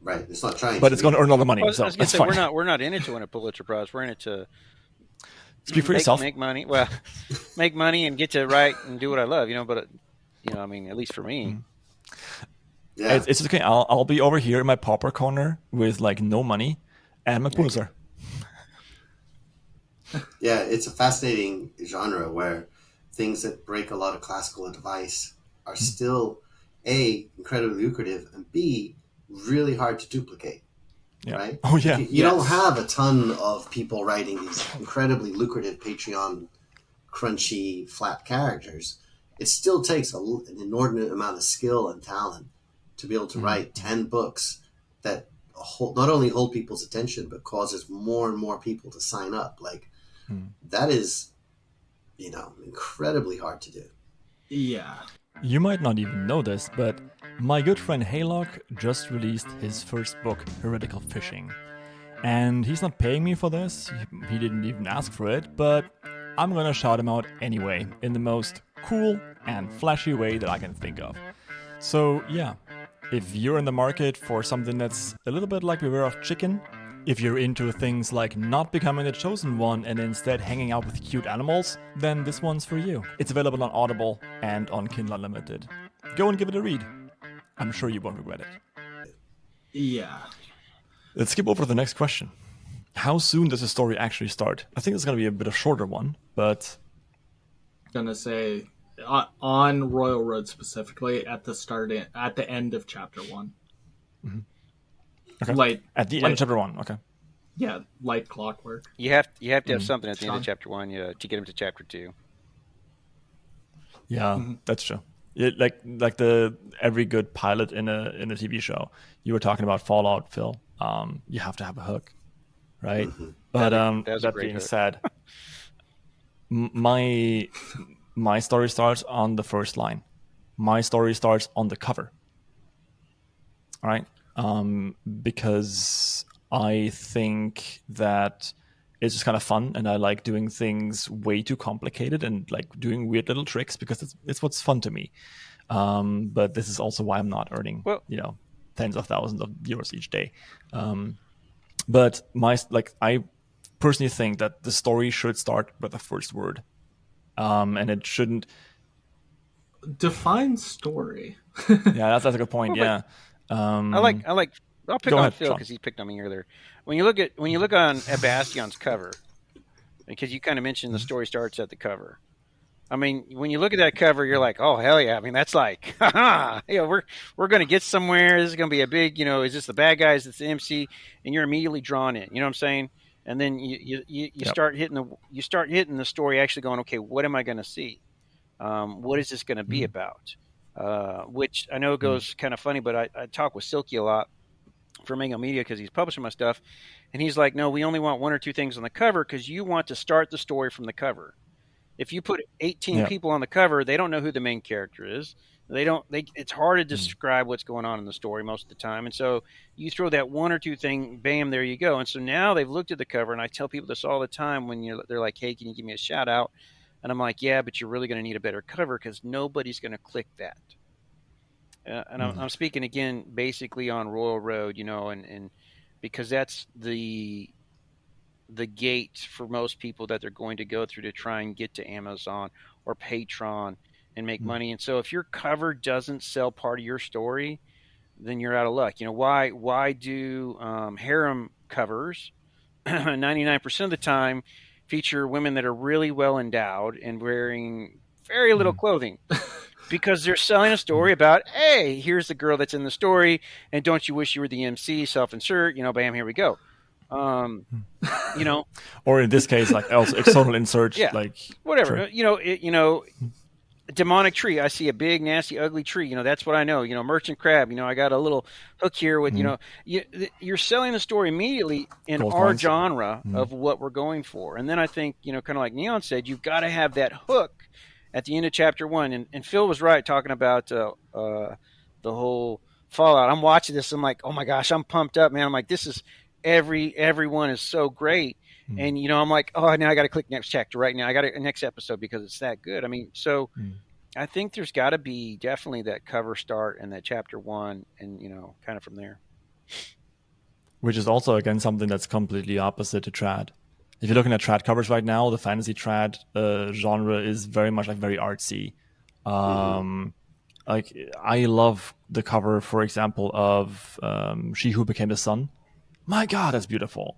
Right, it's not trying. But it's going to earn all the money. Well, so I was going that's to say fine. we're not in it to win a Pulitzer Prize. We're in it to Speak for yourself. Make money. Well, make money and get to write and do what I love. But I mean, at least for me. Yeah, It's okay. I'll be over here in my pauper corner with like no money and my Pulitzer. Yeah, it's a fascinating genre where things that break a lot of classical advice are still A, incredibly lucrative, and B, really hard to duplicate. Yeah. Right? Oh yeah. You don't have a ton of people writing these incredibly lucrative Patreon crunchy flat characters. It still takes an inordinate amount of skill and talent to be able to write 10 books that not only hold people's attention, but causes more and more people to sign up. Like, that is, incredibly hard to do. Yeah. You might not even know this, but my good friend Haylock just released his first book, Heretical Fishing. And he's not paying me for this, he didn't even ask for it, but I'm gonna shout him out anyway, in the most cool and flashy way that I can think of. So yeah, if you're in the market for something that's a little bit like Beware of Chicken, if you're into things like not becoming the chosen one and instead hanging out with cute animals, then this one's for you. It's available on Audible and on Kindle Unlimited. Go and give it a read. I'm sure you won't regret it. Yeah. Let's skip over to the next question. How soon does the story actually start? I think it's going to be a bit of a shorter one, but... Gonna say, on Royal Road specifically, at the end of chapter 1. Mm-hmm. Okay. At the end of chapter 1, okay. Yeah, like clockwork. You have to have something at the end of chapter 1 to get him to chapter 2. Yeah, that's true. Like every good pilot in a TV show. You were talking about Fallout, Phil. You have to have a hook, right? Mm-hmm. But that being said, my story starts on the first line. My story starts on the cover. All right. Because I think that it's just kind of fun, and I like doing things way too complicated and like doing weird little tricks because it's what's fun to me. But this is also why I'm not earning tens of thousands of euros each day. But I personally think that the story should start with the first word, and it shouldn't define story. Yeah, that's a good point. Yeah. I like. I'll pick on Phil because he picked on me earlier. When you look on Bastion's cover, because you kind of mentioned the story starts at the cover. I mean, when you look at that cover, you're like, oh hell yeah! I mean, that's like, we're going to get somewhere. This is going to be a big, is this the bad guys? It's the MC, and you're immediately drawn in. You know what I'm saying? And then you start hitting the story, actually going, okay, what am I going to see? What is this going to be about? Which I know goes kind of funny, but I talk with Silky a lot for Mango Media because he's publishing my stuff, and he's like, no, we only want one or two things on the cover because you want to start the story from the cover. If you put 18 people on the cover, they don't know who the main character is. It's hard to describe what's going on in the story most of the time. And so you throw that one or two thing, bam, there you go. And so now they've looked at the cover, and I tell people this all the time when they're like, hey, can you give me a shout out? And I'm like, yeah, but you're really going to need a better cover because nobody's going to click that. And I'm speaking again, basically on Royal Road, and because that's the the gate for most people that they're going to go through to try and get to Amazon or Patreon and make money. And so if your cover doesn't sell part of your story, then you're out of luck. Why do harem covers 99% of the time feature women that are really well endowed and wearing very little clothing? Because they're selling a story about, hey, here's the girl that's in the story, and don't you wish you were the MC? Self-insert, bam, here we go. Or in this case, like also external insert, yeah, like whatever. Sure. Demonic tree. I see a big, nasty, ugly tree. That's what I know. Merchant crab. I got a little hook here with. You're selling the story immediately in Gold our coins. genre of what we're going for, and then I think kind of like Neon said, you've got to have that hook at the end of chapter 1. And Phil was right talking about the whole Fallout. I'm watching this. I'm like, oh my gosh, I'm pumped up, man. I'm like, this is everyone is so great. And I'm like, oh, now I got to click next chapter right now. I got a next episode because it's that good. I mean, so I think there's got to be definitely that cover start and that chapter 1, and kind of from there. Which is also again something that's completely opposite to trad. If you're looking at trad covers right now, the fantasy trad genre is very much like very artsy. Like I love the cover, for example, of She Who Became the Sun. My God, that's beautiful.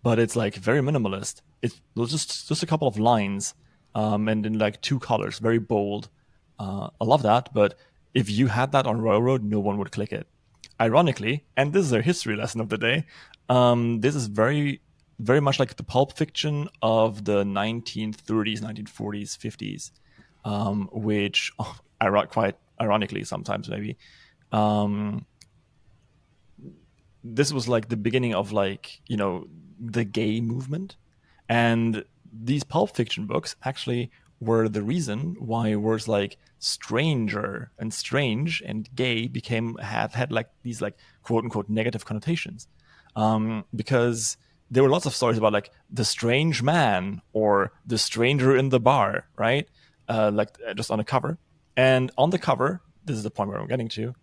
But it's like very minimalist. It's just a couple of lines, and in like 2 colors, very bold. I love that. But if you had that on Railroad, no one would click it. Ironically, and this is a history lesson of the day, this is very, very much like the pulp fiction of the 1930s, 1940s, 50s, which quite ironically sometimes maybe. This was like the beginning of like the gay movement, and these pulp fiction books actually were the reason why words like stranger and strange and gay had like these like quote unquote negative connotations, because there were lots of stories about like the strange man or the stranger in the bar, right? Just on a cover, and on the cover, this is the point where I'm getting to,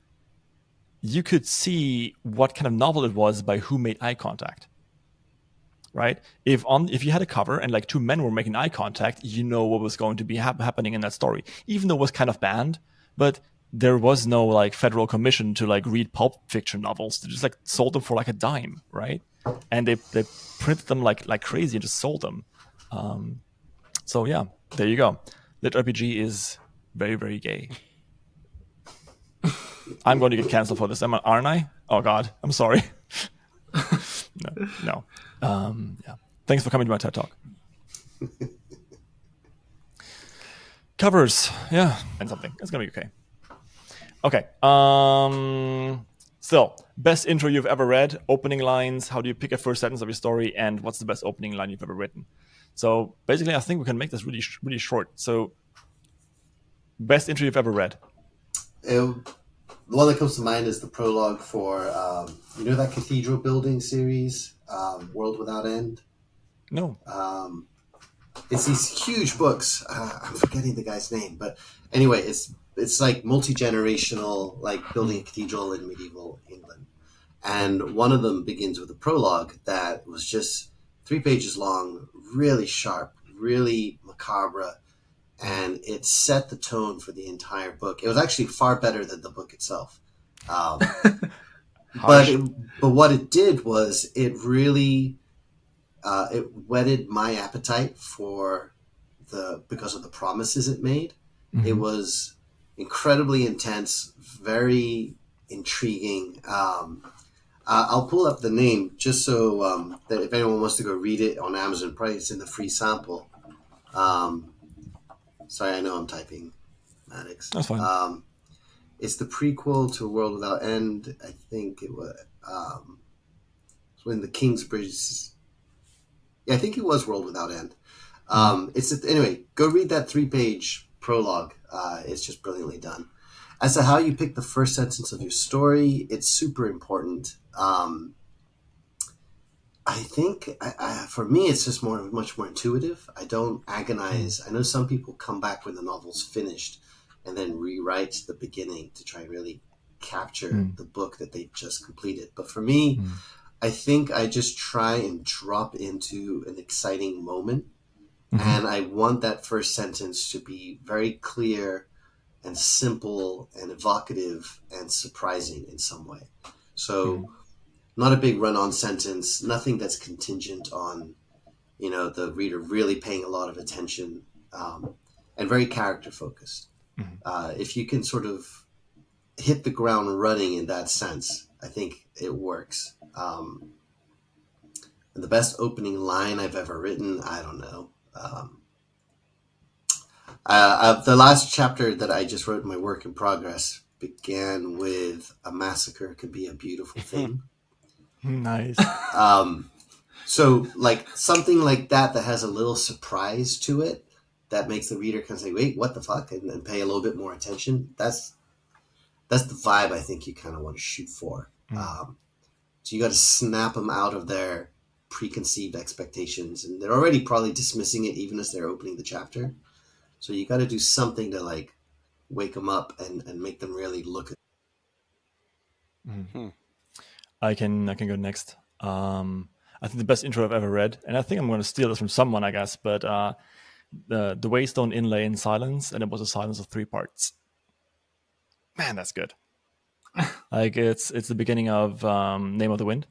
you could see what kind of novel it was by who made eye contact, right? If you had a cover and like 2 men were making eye contact, what was going to be happening in that story, even though it was kind of banned. But there was no like federal commission to like read pulp fiction novels. They just like sold them for like a dime, right? And they printed them like crazy and just sold them. So yeah, there you go. Lit RPG is very, very gay. I'm going to get canceled for this, aren't I? Oh God, I'm sorry. No. Yeah. Thanks for coming to my TED Talk. Covers, yeah, and something. It's gonna be okay. Okay. So, best intro you've ever read, opening lines. How do you pick a first sentence of your story, and what's the best opening line you've ever written? So, basically, I think we can make this really, really short. So, best intro you've ever read. The one that comes to mind is the prologue for, that cathedral building series, World Without End? No. It's these huge books. I'm forgetting the guy's name, but anyway, it's like multi-generational, like building a cathedral in medieval England. And one of them begins with a prologue that was just 3 pages long, really sharp, really macabre, and it set the tone for the entire book. It was actually far better than the book itself. But what it did was it really it whetted my appetite because of the promises it made. Mm-hmm. It was incredibly intense, very intriguing. I'll pull up the name just so that if anyone wants to go read it on Amazon, probably it's in the free sample. Sorry, I know I'm typing, Madix. That's fine. It's the prequel to A World Without End. I think it was when the Kingsbridge. Yeah, I think it was World Without End. Anyway, go read that 3-page prologue. It's just brilliantly done. As to how you pick the first sentence of your story, it's super important. I think for me, it's just much more intuitive. I don't agonize. I know some people come back when the novel's finished and then rewrite the beginning to try and really capture the book that they just completed. But for me, I think I just try and drop into an exciting moment. And I want that first sentence to be very clear and simple and evocative and surprising in some way. So not a big run-on sentence, nothing that's contingent on, the reader really paying a lot of attention, and very character focused. If you can sort of hit the ground running in that sense, I think it works. The best opening line I've ever written, I don't know. The last chapter that I just wrote in my work in progress began with "A massacre could be a beautiful thing." Nice. So like something like that has a little surprise to it that makes the reader kind of say, "Wait, what the fuck?" and pay a little bit more attention. That's the vibe I think you kind of want to shoot for. So you got to snap them out of their preconceived expectations, and they're already probably dismissing it even as they're opening the chapter. So you got to do something to like wake them up and make them really look at. I can go next. I think the best intro I've ever read, and I think I'm going to steal this from someone, I guess, but the Waystone inlay in silence, and it was a silence of 3 parts. Man, that's good. Like it's the beginning of Name of the Wind,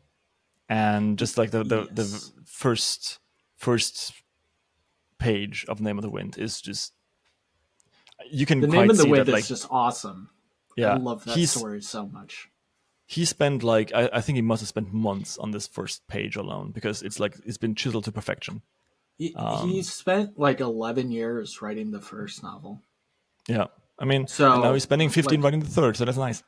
and just like the first page of Name of the Wind is just, you can the quite Name of the see Wind that, like, is just awesome. Yeah, I love that story so much. He spent like I think he must have spent months on this first page alone, because it's like it's been chiseled to perfection. He spent like 11 years writing the first novel. Yeah, I mean, so and now he's spending 15 writing the third, so that's nice.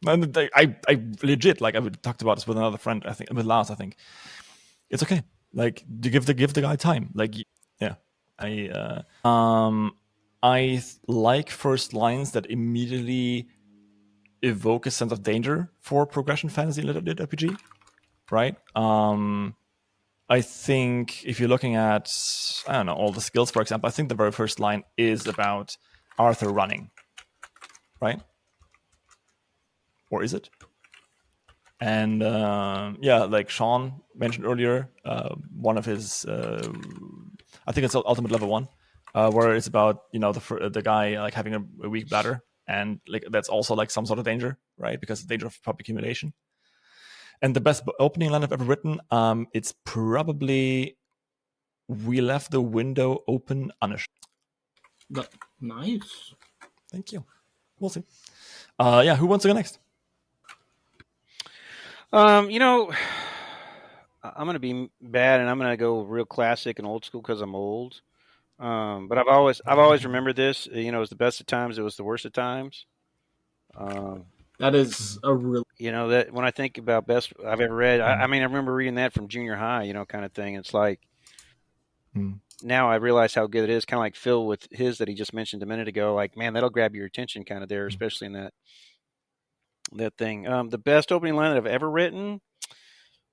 And I legit, like, I talked about this with another friend, I think with Lars. I think it's okay. Like, you give the guy time. Like, yeah, I like first lines that immediately evoke a sense of danger for progression fantasy lit RPG, right? I think if you're looking at, I don't know, all the skills, for example, I think the very first line is about Arthur running, right? Or is it? And yeah, like Shawn mentioned earlier, one of his, I think it's Ultimate Level 1, where it's about, the guy like having a weak bladder, and like that's also like some sort of danger, right? Because the danger of pop accumulation. And the best opening line I've ever written, it's probably, "We left the window open unashamed." Nice. Thank you. We'll see. Yeah, who wants to go next? I'm going to be bad, and I'm going to go real classic and old school because I'm old. But I've always remembered this. It was the best of times. It was the worst of times. That is a really, that when I think about best I've ever read, I mean, I remember reading that from junior high, kind of thing. It's like, now I realize how good it is. Kind of like Phil with his that he just mentioned a minute ago. Like, man, that'll grab your attention kind of there, especially in that thing. The best opening line that I've ever written,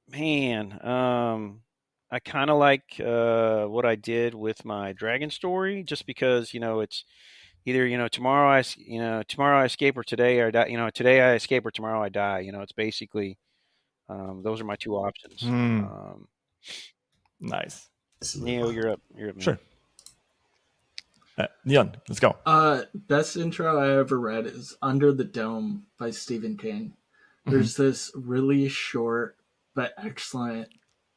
man. I kind of like what I did with my dragon story, just because it's either tomorrow I escape, or today I die. Today I escape, or tomorrow I die. It's basically those are my 2 options. Nice. Neo, you're up. Man. Sure. Leon, let's go. Best intro I ever read is Under the Dome by Stephen King. There's this really short but excellent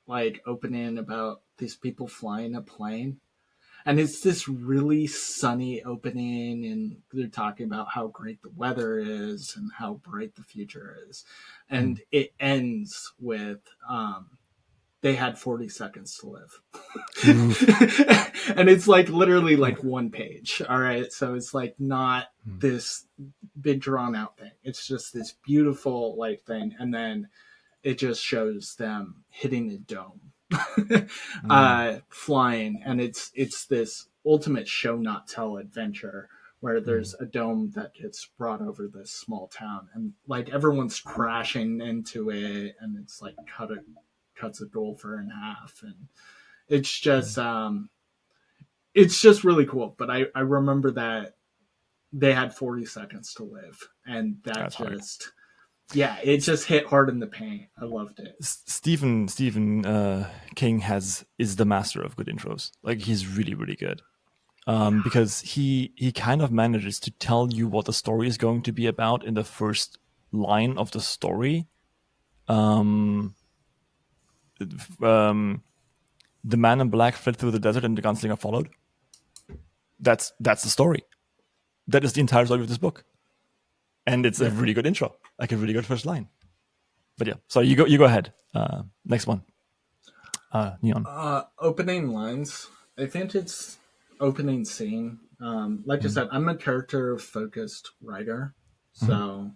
like opening about these people flying a plane, and it's this really sunny opening, and they're talking about how great the weather is and how bright the future is, and it ends with they had 40 seconds to live. And it's like literally like 1 page. All right. So it's like not this big drawn out thing. It's just this beautiful like thing. And then it just shows them hitting the dome, flying. And it's this ultimate show not tell adventure where there's a dome that gets brought over this small town, and like everyone's crashing into it, and it's like cuts a golfer in half, and it's just really cool. But I remember that they had 40 seconds to live, and that That's just Yeah, it just hit hard in the paint. I loved it. Stephen King is the master of good intros. Like, he's really, really good. Because he kind of manages to tell you what the story is going to be about in the first line of the story. The man in black fled through the desert and the gunslinger followed. That's the story. That is the entire story of this book. And it's a really good intro, like a really good first line. But yeah, so you go ahead. Next one. Neon. Opening lines. I think it's opening scene. Like I said, I'm a character-focused writer. So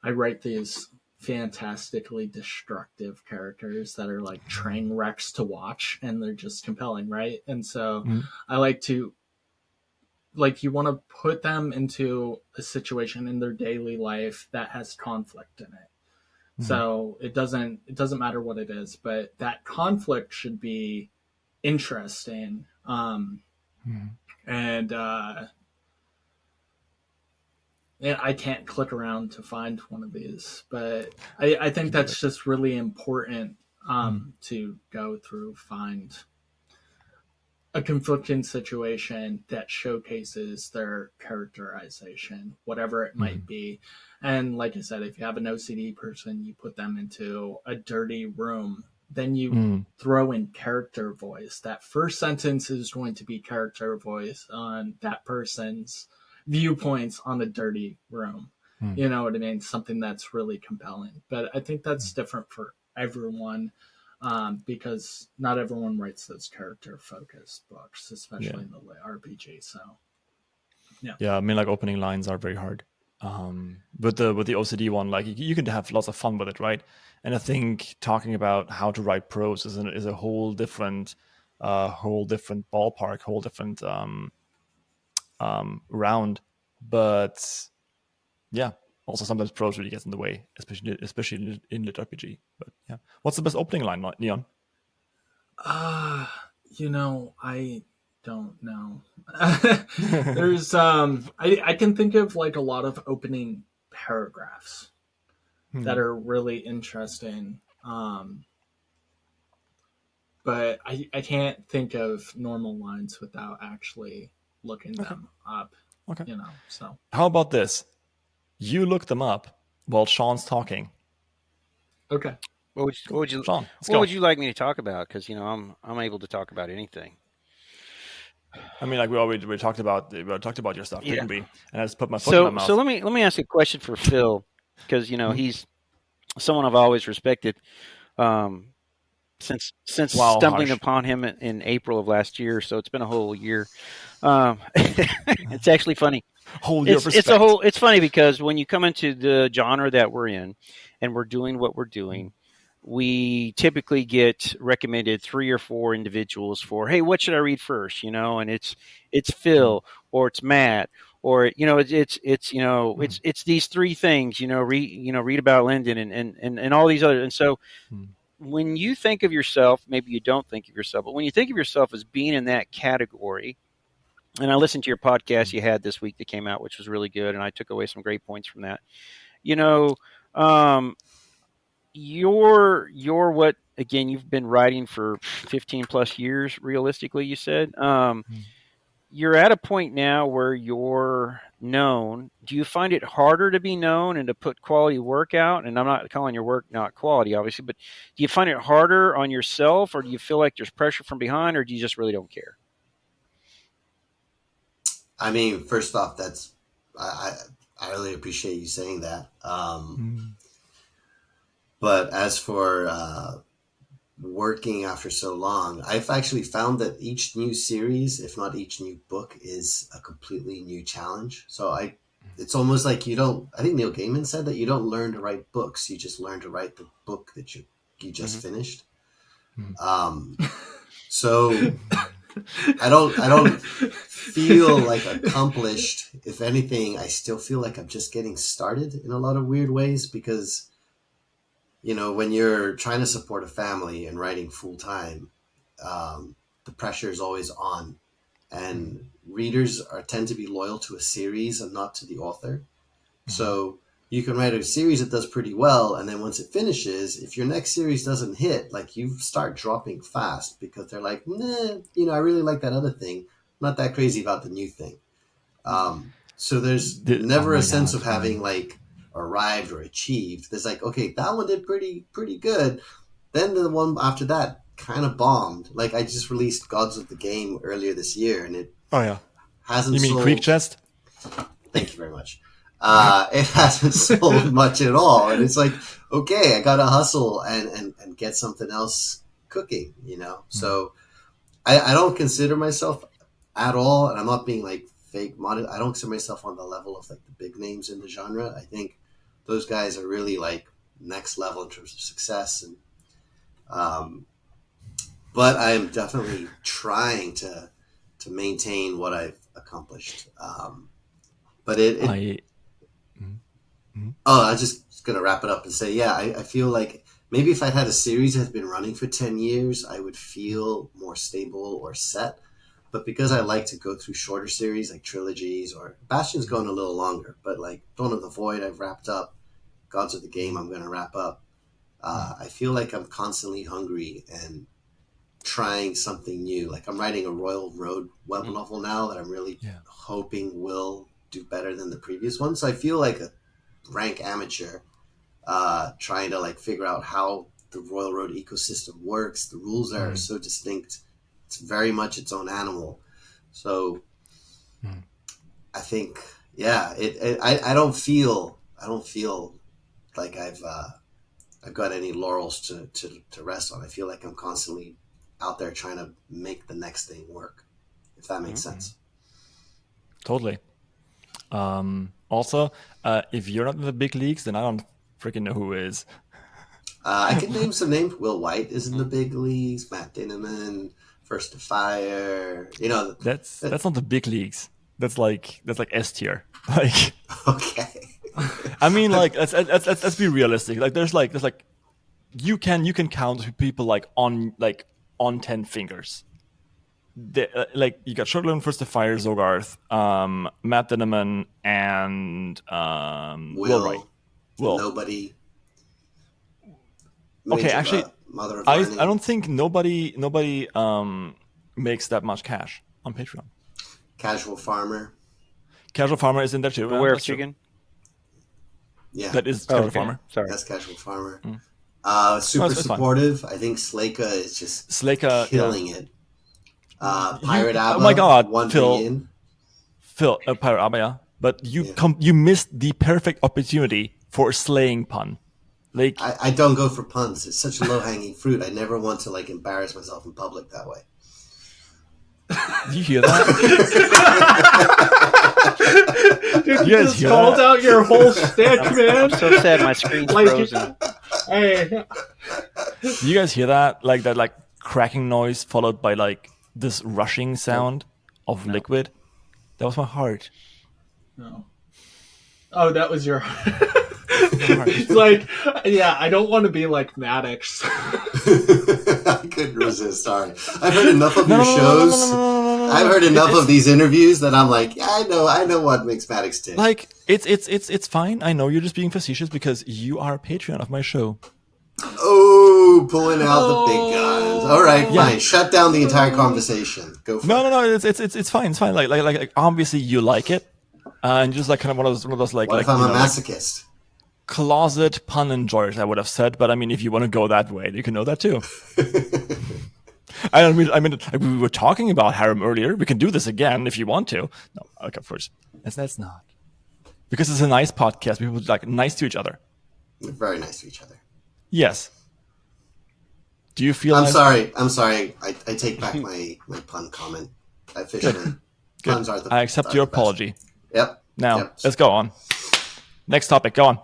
I write these fantastically destructive characters that are like train wrecks to watch, and they're just compelling, right? And so I like to, like, you want to put them into a situation in their daily life that has conflict in it. So it doesn't matter what it is, but that conflict should be interesting. And I can't click around to find one of these, but I think that's just really important to go through, find a conflicting situation that showcases their characterization, whatever it might be. And like I said, if you have an OCD person, you put them into a dirty room, then you throw in character voice. That first sentence is going to be character voice on that person's viewpoints on a dirty room. You know what I mean? Something that's really compelling. But I think that's different for everyone. Because not everyone writes those character-focused books, especially in the RPG. So, yeah, I mean, like, opening lines are very hard. With the OCD one, like, you can have lots of fun with it, right? And I think talking about how to write prose is a whole different ballpark, whole different round. But yeah, also sometimes prose really gets in the way, especially in lit RPG. But yeah, what's the best opening line, Neon? you know, I don't know. There's I can think of like a lot of opening paragraphs that are really interesting. But I can't think of normal lines without actually looking them up. Okay. You know, so how about this? You look them up while Shawn's talking. Okay. What would you Shawn, would you like me to talk about? Because I'm able to talk about anything. I mean, like, we talked about your stuff, didn't we? And I just put my foot in my mouth. So let me ask you a question for Phil, because he's someone I've always respected since stumbling upon him in April of last year. So it's been a whole year. It's actually funny. Whole year It's funny because when you come into the genre that we're in, and we're doing what we're doing, we typically get recommended 3 or 4 individuals for, hey, what should I read first? And it's Phil, or it's Matt, or it's these 3 things. Read about Lyndon and all these other. And so when you think of yourself, maybe you don't think of yourself, but when you think of yourself as being in that category, and I listened to your podcast you had this week that came out, which was really good, and I took away some great points from that. You're what, again, you've been writing for 15 plus years, realistically, you said. You're at a point now where you're known. Do you find it harder to be known and to put quality work out? And I'm not calling your work not quality, obviously, but do you find it harder on yourself, or do you feel like there's pressure from behind, or do you just really don't care? I mean, first off, I really appreciate you saying that. But as for working after so long, I've actually found that each new series, if not each new book, is a completely new challenge. So it's almost like I think Neil Gaiman said that you don't learn to write books, you just learn to write the book that you just finished. So I don't feel like accomplished. If anything, I still feel like I'm just getting started in a lot of weird ways, because when you're trying to support a family and writing full time, the pressure is always on, and readers tend to be loyal to a series and not to the author. So you can write a series that does pretty well, and then once it finishes, if your next series doesn't hit, like you start dropping fast because they're like, nah, I really like that other thing. I'm not that crazy about the new thing. So there's never a sense of having like arrived or achieved. There's like, okay, that one did pretty good. Then the one after that kind of bombed. Like I just released Gods of the Game earlier this year, and it hasn't. You mean sold... KRIEG CHESS? Thank you very much. It hasn't sold much at all, and it's like, okay, I gotta hustle and get something else cooking. So I don't consider myself at all, and I'm not being like fake modest. I don't consider myself on the level of like the big names in the genre. I think those guys are really like next level in terms of success, and but I am definitely trying to maintain what I've accomplished. But I was just gonna wrap it up and say, I feel like maybe if I had a series that had been running for 10 years, I would feel more stable or set. But because I like to go through shorter series like trilogies, or Bastion's going a little longer, but like Dawn of the Void I've wrapped up, Gods of the Game I'm going to wrap up. I feel like I'm constantly hungry and trying something new. Like I'm writing a Royal Road web novel now that I'm really hoping will do better than the previous one. So I feel like a rank amateur trying to like figure out how the Royal Road ecosystem works. The rules are so distinct. It's very much its own animal. So I think, I don't feel like I've got any laurels to rest on. I feel like I'm constantly out there trying to make the next thing work, if that makes sense. Totally. Also, if you're not in the big leagues, then I don't freaking know who is. I can name some names. Will White is in the big leagues. Matt Dinneman, First to Fire. That's not the big leagues. That's like S tier. Like, okay. I mean, like let's be realistic. Like there's like you can count people like on 10 fingers. Like you got Shortland, First to Fire, Zogarth, Matt Dinneman, and Will Wright. Will. Nobody. Okay, actually, Mother of I don't think nobody makes that much cash on Patreon. Casual Farmer. Casual Farmer is in there too. Beware of Chicken. Yeah, that is Casual Farmer. Sorry, that's Casual Farmer. Super supportive. I think Slaka is just killing it. Pirate Abba. Oh my God, Phil, Pirate Abba, yeah. But you missed the perfect opportunity for a slaying pun. Like I don't go for puns. It's such a low hanging fruit. I never want to like embarrass myself in public that way. Do you hear that? Dude, you just called out your whole stick, man. I'm so sad my screen's frozen. Hey. Do you guys hear that? Like that like cracking noise followed by like this rushing sound of liquid? That was my heart. No. Oh, that was your It's like, I don't want to be like Madix. I couldn't resist. Sorry, I've heard enough of your shows. I've heard enough of these interviews that I'm like, I know what makes Madix tick. Like, it's fine. I know you're just being facetious because you are a Patreon of my show. Oh, pulling out the big guns. All right, fine. Shut down the entire conversation. Go for it. No. It's fine. It's fine. Like obviously you like it, and just like kind of one of those like. What if I'm a masochist? Closet pun enjoyers, I would have said, but I mean, if you want to go that way, you can know that too. I mean, we were talking about harem earlier. We can do this again if you want to. No, okay, of course. That's not because it's a nice podcast. People like nice to each other. We're very nice to each other. Yes. Do you feel? I'm sorry. I take back my pun comment. Officially, puns are the. I accept your apology. Yep. Now let's go on. Next topic, go on.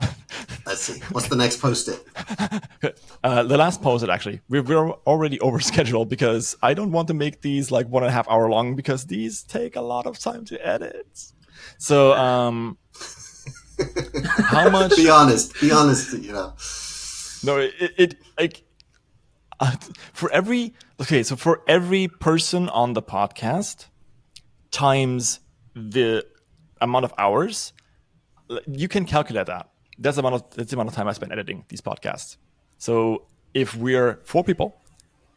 Let's see. What's the next post-it? The last post-it, actually. We're already overscheduled because I don't want to make these like 1.5 hour long because these take a lot of time to edit. So, how much? Be honest. No, for every person on the podcast times the amount of hours, you can calculate that. that's the amount of time I spend editing these podcasts. So if we're 4 people,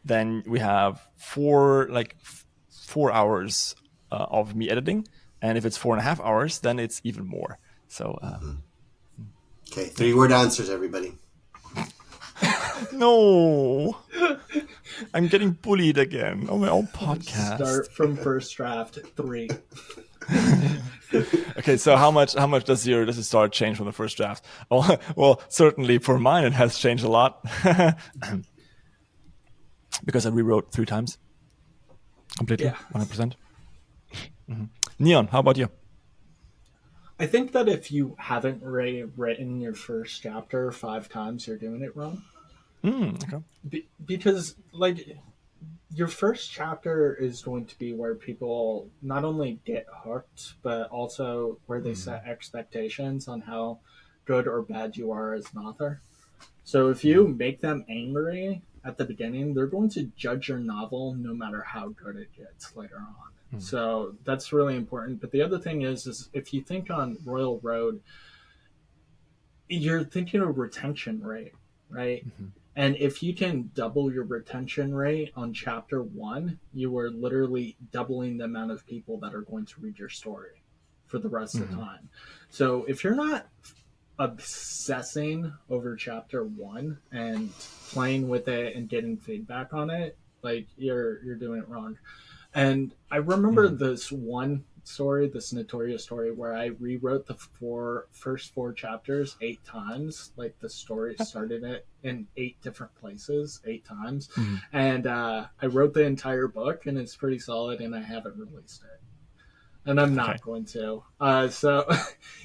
then we have 4 hours of me editing, and if it's 4.5 hours, then it's even more. So okay, 3-word answers, everybody. no, I'm getting bullied again on my own podcast. Start from first draft 3. Okay, so how much does it start change from the first draft? Oh, well, certainly for mine it has changed a lot because I rewrote 3 times completely, 100%. Neon, how about you? I think that if you haven't written your first chapter 5 times, you're doing it wrong. Okay. Because like your first chapter is going to be where people not only get hooked, but also where they set expectations on how good or bad you are as an author. So if you make them angry at the beginning, they're going to judge your novel no matter how good it gets later on. So that's really important. But the other thing is if you think on Royal Road, you're thinking of retention rate, right? And if you can double your retention rate on chapter 1, you are literally doubling the amount of people that are going to read your story for the rest of the time. So if you're not obsessing over chapter 1 and playing with it and getting feedback on it, like you're doing it wrong. And I remember this one story, this notorious story, where I rewrote the first 4 chapters 8 times. Like the story started it in 8 different places 8 times. And I wrote the entire book, and it's pretty solid, and I haven't released it. And I'm not going to. So,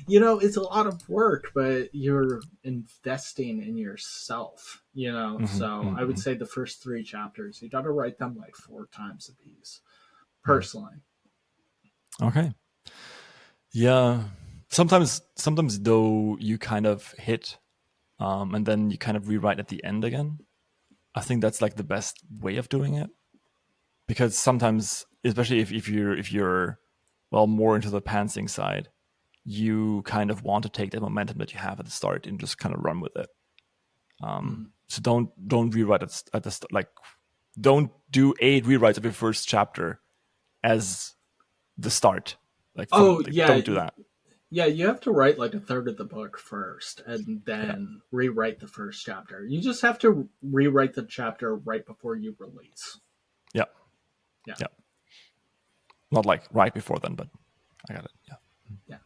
it's a lot of work, but you're investing in yourself, So I would say the first 3 chapters, you got to write them like 4 times a piece, personally. Okay. Yeah. Sometimes though you kind of hit, and then you kind of rewrite at the end again. I think that's like the best way of doing it, because sometimes, especially if you're more into the pantsing side, you kind of want to take that momentum that you have at the start and just kind of run with it. So don't rewrite at the start. Like, don't do 8 rewrites of your first chapter as the start. Don't do that. Yeah, you have to write like a third of the book first and then rewrite the first chapter. You just have to rewrite the chapter right before you release. Yeah. Not like right before then, but I got it. Yeah.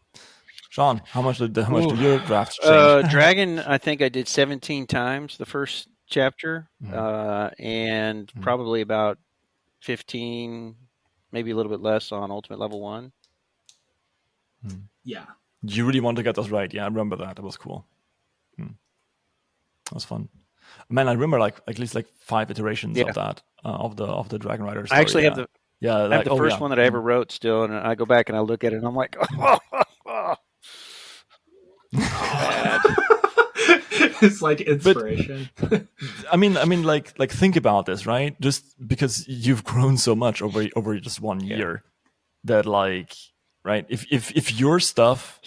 Shawn, how much did your draft change? Dragon, I think I did 17 times the first chapter, and probably about 15, maybe a little bit less on Ultimate Level 1. Yeah. You really want to get those right. Yeah, I remember that. That was cool. That was fun. Man, I remember at least 5 iterations of that, of the Dragon Rider story. I actually have the first one that I ever wrote still, and I go back and I look at it and I'm like, It's like inspiration. But, I mean, think about this, right? Just because you've grown so much over just 1 year, that right? If your stuff,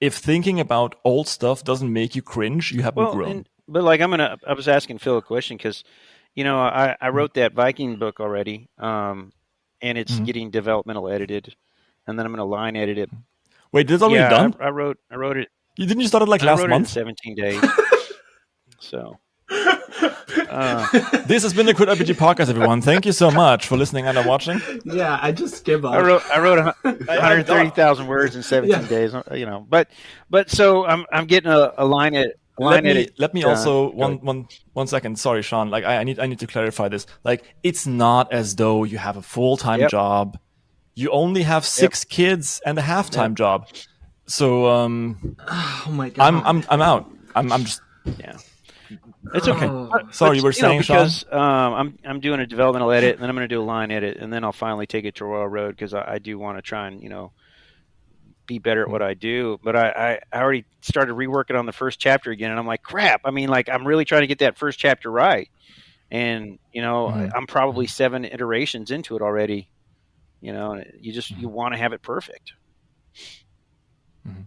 if thinking about old stuff doesn't make you cringe, you haven't grown. But I was asking Phil a question because, I wrote that Viking book already, and it's getting developmental edited, and then I'm going to line edit it. Wait, this is already done? I wrote it. You didn't start it last month? In 17 days. So. This has been the Quit RPG podcast, everyone. Thank you so much for listening and watching. Yeah, I just give up. I wrote 130,000 words in 17 days. But so I'm getting a line edit. Let me also one second. Sorry, Shawn. I need to clarify this. It's not as though you have a full-time job. You only have 6 kids and a half-time job. So oh my god, I'm out. I'm just It's okay. Sorry, you were saying, because Shawn? I'm doing a developmental edit, and then I'm going to do a line edit, and then I'll finally take it to Royal Road because I do want to try and be better at what I do. But I already started reworking on the first chapter again, and I'm like, crap. I mean, I'm really trying to get that first chapter right, and I'm probably 7 iterations into it already. You want to have it perfect.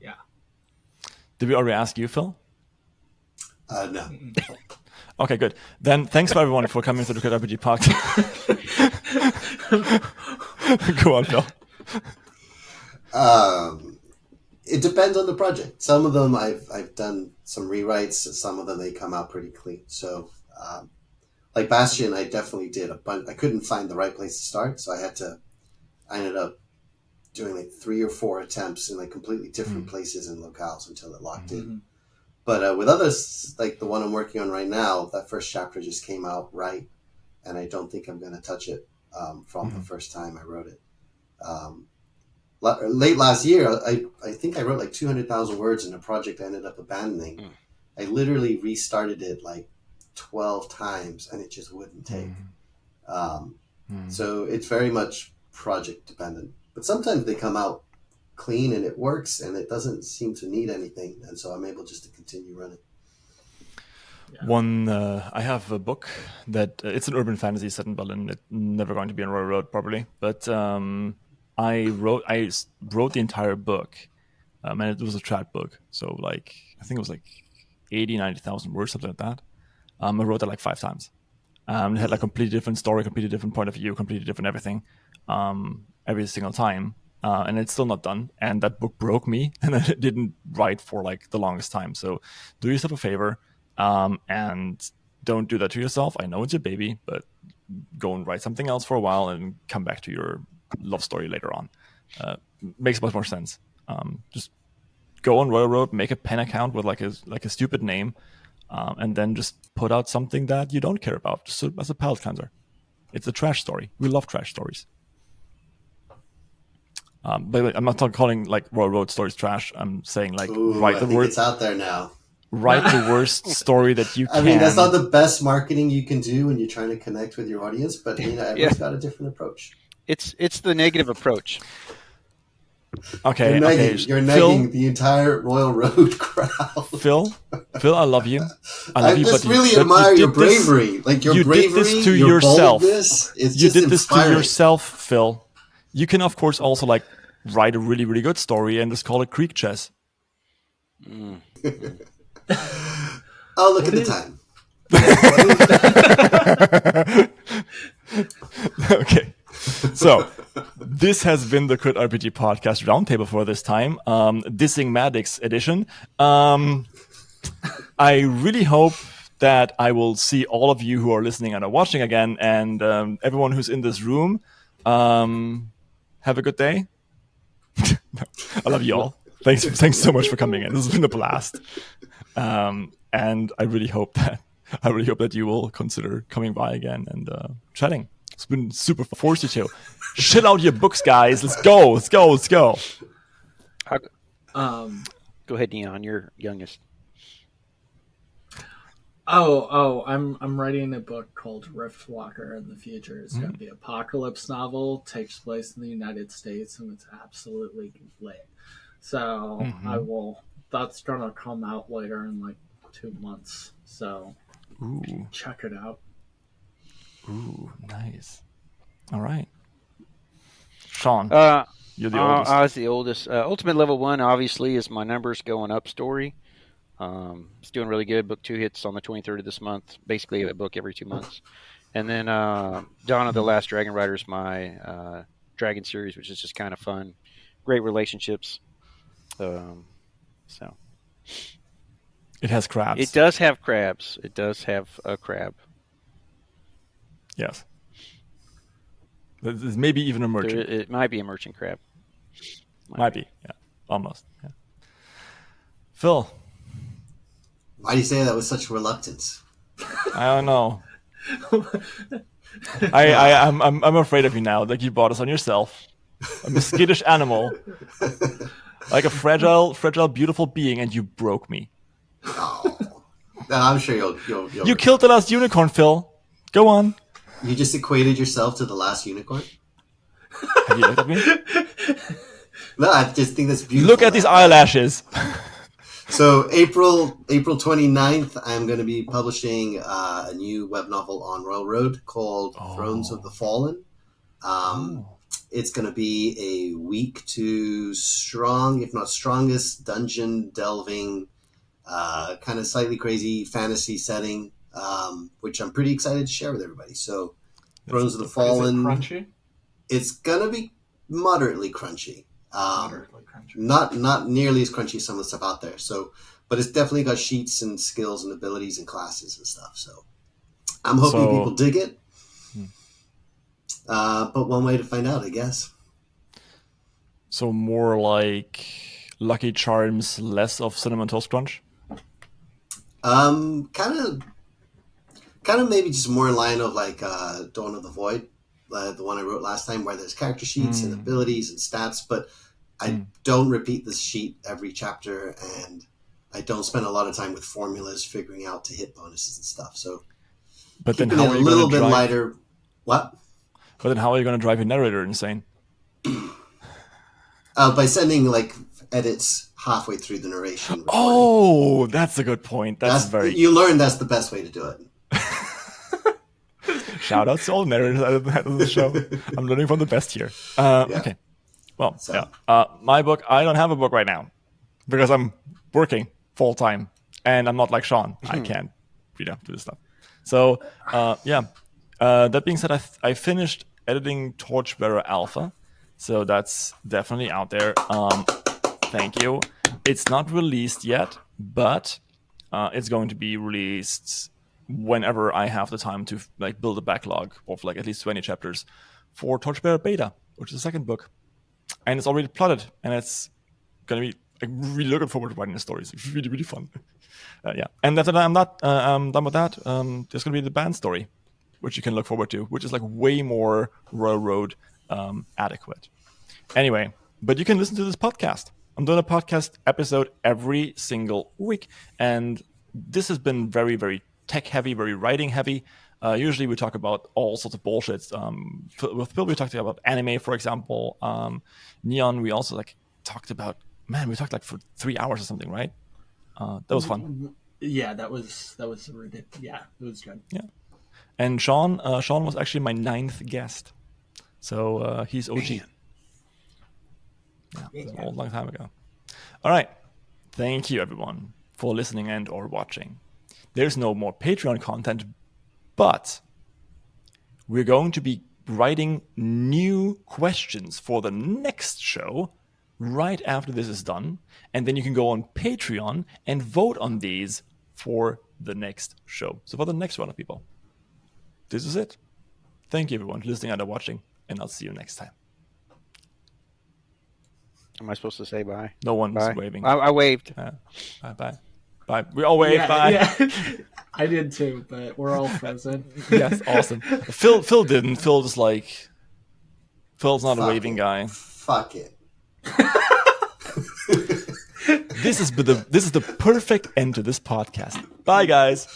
Yeah. Did we already ask you, Phil? No. Okay, good. Then thanks for everyone for coming to the KRIEG RPG podcast. Go on, Phil. It depends on the project. Some of them I've done some rewrites. Some of them they come out pretty clean. So, like Bastion, I definitely did a bunch. I couldn't find the right place to start, so I ended up doing like 3 or 4 attempts in like completely different places and locales until it locked in. But with others, like the one I'm working on right now, that first chapter just came out right, and I don't think I'm going to touch it from the first time I wrote it. Late last year, I think I wrote like 200,000 words in a project I ended up abandoning. I literally restarted it like 12 times, and it just wouldn't take. So it's very much project dependent. But sometimes they come out clean and it works, and it doesn't seem to need anything, and so I'm able just to continue running. I have a book that it's an urban fantasy set in Berlin. It's never going to be on Royal Road probably, but I wrote the entire book, and it was a chat book. So like I think it was like 90,000 words, something like that. I wrote that like 5 times. It had like completely different story, completely different point of view, completely different everything, every single time. And it's still not done. And that book broke me, and I didn't write for like the longest time. So do yourself a favor, and don't do that to yourself. I know it's your baby, but go and write something else for a while and come back to your love story later on. Makes much more sense. Just go on Royal Road, make a pen account with like a stupid name, and then just put out something that you don't care about, just as a palate cleanser. It's a trash story. We love trash stories. But I'm not calling like Royal Road stories trash. I'm saying like write the worst. It's out there now. Write the worst story that you can. I mean, that's not the best marketing you can do when you're trying to connect with your audience, but everyone's got a different approach. It's the negative approach. Okay, you're negging the entire Royal Road crowd. Phil, I love you. I just really admire your bravery. Like your bravery, did this to your yourself. boldness. It's you just did this inspiring. to yourself, Phil. You can, of course, also like write a really, really good story and just call it KRIEG CHESS. Oh, look at the time. Okay. So, this has been the KRIEG RPG Podcast Roundtable for this time. Dissing Madix edition. I really hope that I will see all of you who are listening and are watching again, and everyone who's in this room. Have a good day. No, I love you all. Thanks so much for coming in. This has been a blast. And I really hope that you will consider coming by again and chatting. It's been super forced to. Shit out your books, guys. Let's go. Go ahead, Neon. You're youngest. I'm writing a book called Riftwalker in the future. It's going to be an apocalypse novel, takes place in the United States, and it's absolutely lit. So that's going to come out later in like 2 months. So check it out. Ooh, nice. All right. Shawn, you're the oldest. I was the oldest. Ultimate Level 1 obviously is my numbers going up story. It's doing really good. Book 2 hits on the 23rd of this month. Basically a book every 2 months. And then Dawn of the Last Dragon Rider is my Dragon series, which is just kind of fun. Great relationships. So it has crabs. It does have crabs. It does have a crab. Yes. There's maybe even a merchant. It might be a merchant crab. Might be. Yeah. Almost. Yeah. Phil. Why do you say that with such reluctance? I don't know. I'm afraid of you now. Like you brought us on yourself. I'm a skittish animal. Like a fragile, beautiful being, and you broke me. Oh. No, I'm sure you'll You killed the last unicorn, Phil. Go on. You just equated yourself to the last unicorn? Have you looked at me? No, I just think that's beautiful. Look at these eyelashes. So April 29th, I'm going to be publishing a new web novel on Royal Road called Thrones of the Fallen. It's going to be a week to strong, if not strongest, dungeon delving kind of slightly crazy fantasy setting, which I'm pretty excited to share with everybody. So, Thrones of the Fallen. Is it crunchy? It's gonna be moderately crunchy. Moderately crunchy. Not nearly as crunchy as some of the stuff out there. So, but it's definitely got sheets and skills and abilities and classes and stuff. So, I'm hoping people dig it. But one way to find out, I guess. So more like Lucky Charms, less of Cinnamon Toast Crunch? Kind of maybe just more in line of like Dawn of the Void, the one I wrote last time, where there's character sheets and abilities and stats, but I don't repeat this sheet every chapter, and I don't spend a lot of time with formulas figuring out to hit bonuses and stuff. So, but then how are you a little bit lighter? What? But then how are you going to drive your narrator insane? By sending like edits halfway through the narration. Recording. Oh, that's a good point. You learn that's the best way to do it. Shout out to all narrators at the show. I'm learning from the best here. Okay. Well, my book, I don't have a book right now because I'm working full time and I'm not like Shawn. I can't, do this stuff. So, that being said, I finished editing Torchbearer Alpha. So that's definitely out there. Thank you. It's not released yet, but it's going to be released whenever I have the time to like build a backlog of like at least 20 chapters for Torchbearer Beta, which is the second book. And it's already plotted, and it's going to be I'm really looking forward to writing the stories. It's really, really fun. And after that, I'm done with that. There's going to be the band story, which you can look forward to, which is like way more railroad adequate. Anyway, but you can listen to this podcast. I'm doing a podcast episode every single week, and this has been very, very tech heavy, very writing heavy. Usually we talk about all sorts of bullshits. With Phil, we talked about anime, for example. Neon, we also talked about. Man, we talked for 3 hours or something, right? That was fun. Yeah, that was ridiculous. Yeah, it was good. Yeah, and Shawn was actually my 9th guest, so he's OG. Man. Yeah, it was a long time ago. All right, thank you everyone for listening and or watching. There's no more Patreon content, but we're going to be writing new questions for the next show right after this is done. And then you can go on Patreon and vote on these for the next show. So for the next round of people. This is it. Thank you everyone for listening and watching, and I'll see you next time. Am I supposed to say bye? No one's waving. I waved. Bye. Bye. We all waved. Bye. Yeah. I did too, but we're all frozen. Yes, awesome. Phil didn't. Phil's not a waving guy. Fuck it. This is the perfect end to this podcast. Bye, guys.